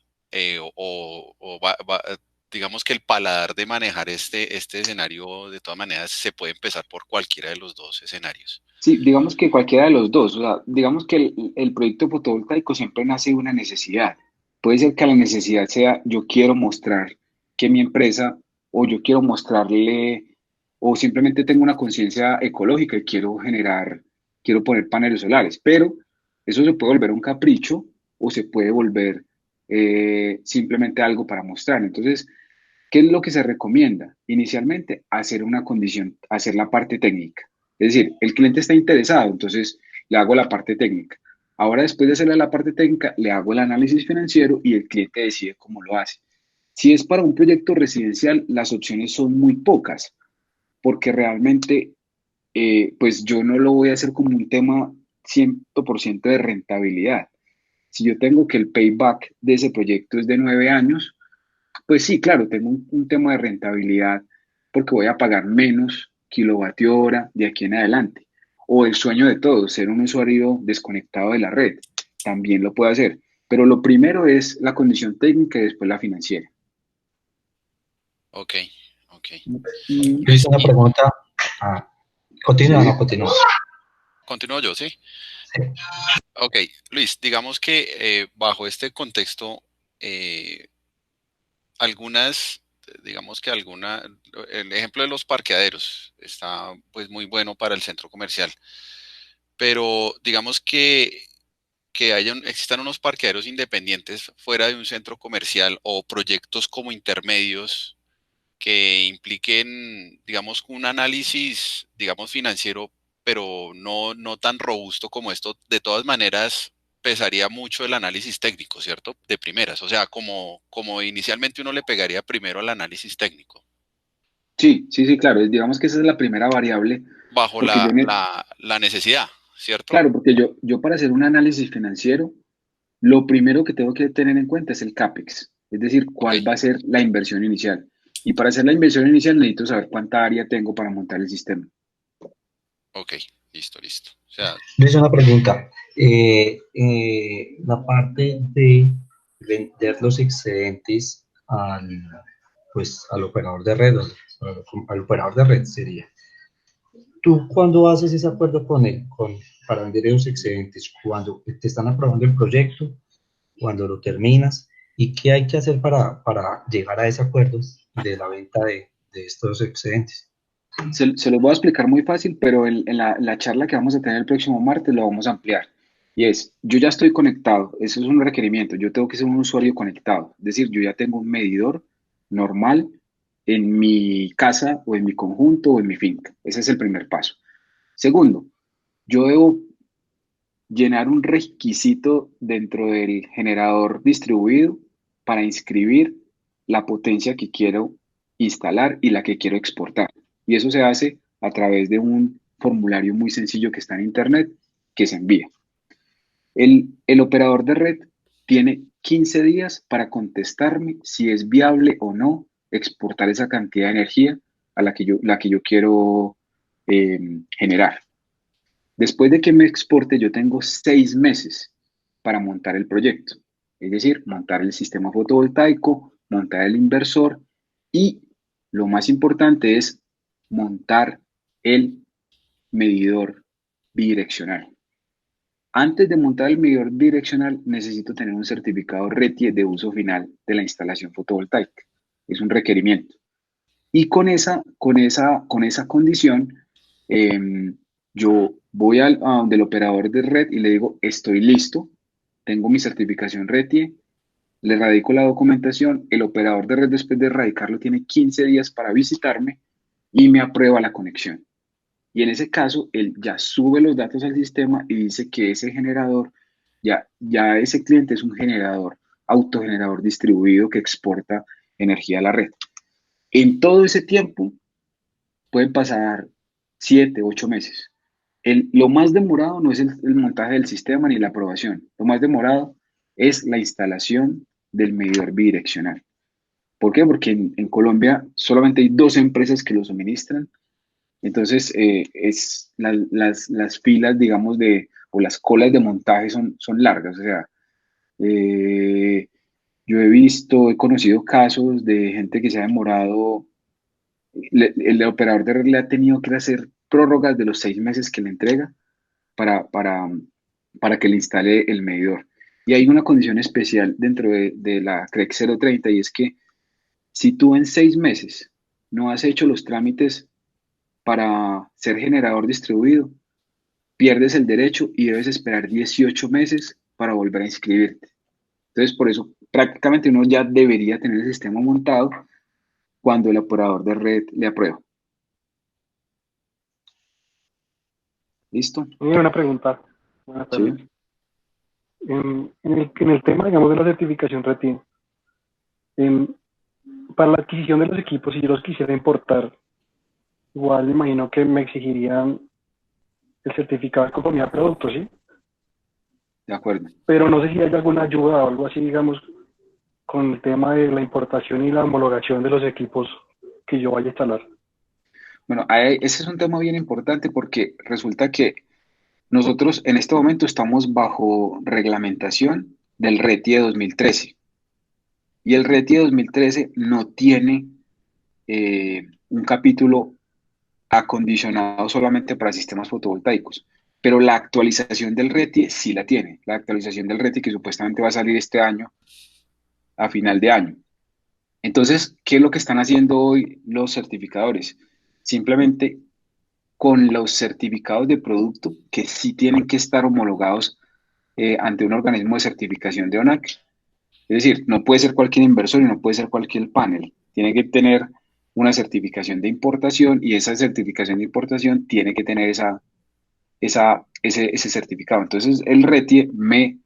Digamos que el paladar de manejar este escenario, de todas maneras, se puede empezar por cualquiera de los dos escenarios. Sí, digamos que cualquiera de los dos. O sea, digamos que el proyecto fotovoltaico siempre nace de una necesidad. Puede ser que la necesidad sea yo quiero mostrar que mi empresa o yo quiero mostrarle o simplemente tengo una conciencia ecológica y quiero poner paneles solares. Pero eso se puede volver un capricho o se puede volver simplemente algo para mostrar. Entonces, ¿qué es lo que se recomienda? Inicialmente, hacer una condición, hacer la parte técnica. Es decir, el cliente está interesado, entonces le hago la parte técnica. Ahora, después de hacerle la parte técnica, le hago el análisis financiero y el cliente decide cómo lo hace. Si es para un proyecto residencial, las opciones son muy pocas, porque realmente, pues yo no lo voy a hacer como un tema 100% de rentabilidad. Si yo tengo que el payback de ese proyecto es de 9 años, pues sí, claro, tengo un tema de rentabilidad porque voy a pagar menos kilovatio hora de aquí en adelante. O el sueño de todos, ser un usuario desconectado de la red, también lo puedo hacer. Pero lo primero es la condición técnica y después la financiera. Ok, ok. Luis, Luis, una y pregunta. Ah, continúa, no ¿Sí? continúa. continúo yo, ¿sí? Sí. Ok, Luis, digamos que bajo este contexto, eh, algunas, digamos que el ejemplo de los parqueaderos está pues muy bueno para el centro comercial, pero digamos que existan unos parqueaderos independientes fuera de un centro comercial o proyectos como intermedios que impliquen, digamos, un análisis, digamos, financiero, pero no tan robusto como esto. De todas maneras, pesaría mucho el análisis técnico, ¿cierto? De primeras, o sea, como inicialmente uno le pegaría primero al análisis técnico, Sí, sí, sí, claro. Digamos que esa es la primera variable, bajo porque la necesidad, ¿cierto? claro, porque yo para hacer un análisis financiero, lo primero que tengo que tener en cuenta es el CAPEX, es decir, Ok, cuál va a ser la inversión inicial. Y para hacer la inversión inicial necesito saber cuánta área tengo para montar el sistema. ok, listo, listo. O sea, Luis, una pregunta. La parte de vender los excedentes pues, al operador de red, al operador de red sería. ¿Tú cuándo haces ese acuerdo con él para vender esos excedentes? ¿Cuando te están aprobando el proyecto? ¿Cuando lo terminas? ¿Y qué hay que hacer para llegar a ese acuerdo de la venta de estos excedentes? Se los voy a explicar muy fácil, pero en la charla que vamos a tener el próximo martes lo vamos a ampliar. Y es, yo ya estoy conectado, eso es un requerimiento, yo tengo que ser un usuario conectado. Es decir, yo ya tengo un medidor normal en mi casa o en mi conjunto o en mi finca. Ese es el primer paso. Segundo, yo debo llenar un requisito dentro del generador distribuido para inscribir la potencia que quiero instalar y la que quiero exportar. Y eso se hace a través de un formulario muy sencillo que está en internet que se envía. El operador de red tiene 15 días para contestarme si es viable o no exportar esa cantidad de energía a la que yo quiero generar. Después de que me exporte, yo tengo 6 meses para montar el proyecto. Es decir, montar el sistema fotovoltaico, montar el inversor y lo más importante es montar el medidor bidireccional. Antes de montar el medidor bidireccional, necesito tener un certificado RETIE de uso final de la instalación fotovoltaica. Es un requerimiento. Y con esa condición, yo voy a donde el operador de red y le digo, estoy listo, tengo mi certificación RETIE, le radico la documentación, el operador de red después de radicarlo tiene 15 días para visitarme y me aprueba la conexión. Y en ese caso, él ya sube los datos al sistema y dice que ese generador, ya ese cliente es un generador, autogenerador distribuido que exporta energía a la red. En todo ese tiempo pueden pasar 7, 8 meses. Lo más demorado no es el montaje del sistema ni la aprobación. Lo más demorado es la instalación del medidor bidireccional. ¿Por qué? Porque en Colombia solamente hay 2 empresas que lo suministran. Entonces, las filas, digamos, o las colas de montaje son largas. O sea, eh, yo he conocido casos de gente que se ha demorado, el operador de red le ha tenido que hacer prórrogas de los 6 meses que le entrega para, para, para que le instale el medidor. Y hay una condición especial dentro de la CREC 030 y es que si tú en 6 meses no has hecho los trámites para ser generador distribuido, pierdes el derecho y debes esperar 18 meses para volver a inscribirte. Entonces, por eso prácticamente uno ya debería tener el sistema montado cuando el operador de red le aprueba. ¿Listo? Una pregunta. Buenas Sí. tardes. En el tema, digamos, de la certificación RETIN, para la adquisición de los equipos, si yo los quisiera importar, igual me imagino que me exigirían el certificado de conformidad de producto, ¿sí? De acuerdo. Pero no sé si hay alguna ayuda o algo así, digamos, con el tema de la importación y la homologación de los equipos que yo vaya a instalar. Bueno, ese es un tema bien importante porque resulta que nosotros en este momento estamos bajo reglamentación del RETIE 2013 y el RETIE 2013 no tiene un capítulo acondicionado solamente para sistemas fotovoltaicos, pero la actualización del RETIE sí la tiene, la actualización del RETIE que supuestamente va a salir este año a final de año. Entonces, ¿qué es lo que están haciendo hoy los certificadores? Simplemente con los certificados de producto que sí tienen que estar homologados ante un organismo de certificación de ONAC. Es decir, no puede ser cualquier inversor y no puede ser cualquier panel. Tiene que tener una certificación de importación y esa certificación de importación tiene que tener ese certificado. Entonces, el RETIE me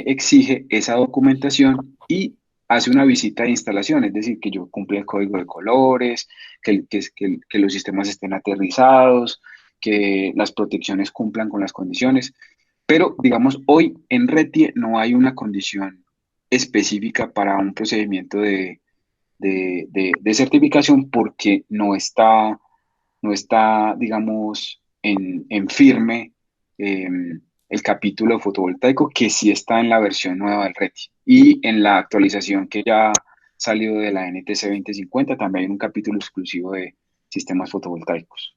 exige esa documentación y hace una visita de instalación, es decir, que yo cumpla el código de colores, que los sistemas estén aterrizados, que las protecciones cumplan con las condiciones, Pero, digamos, hoy en RETIE no hay una condición específica para un procedimiento de certificación porque no está, digamos, en firme eh, el capítulo fotovoltaico que sí está en la versión nueva del RETI. Y en la actualización que ya salió de la NTC 2050 también hay un capítulo exclusivo de sistemas fotovoltaicos.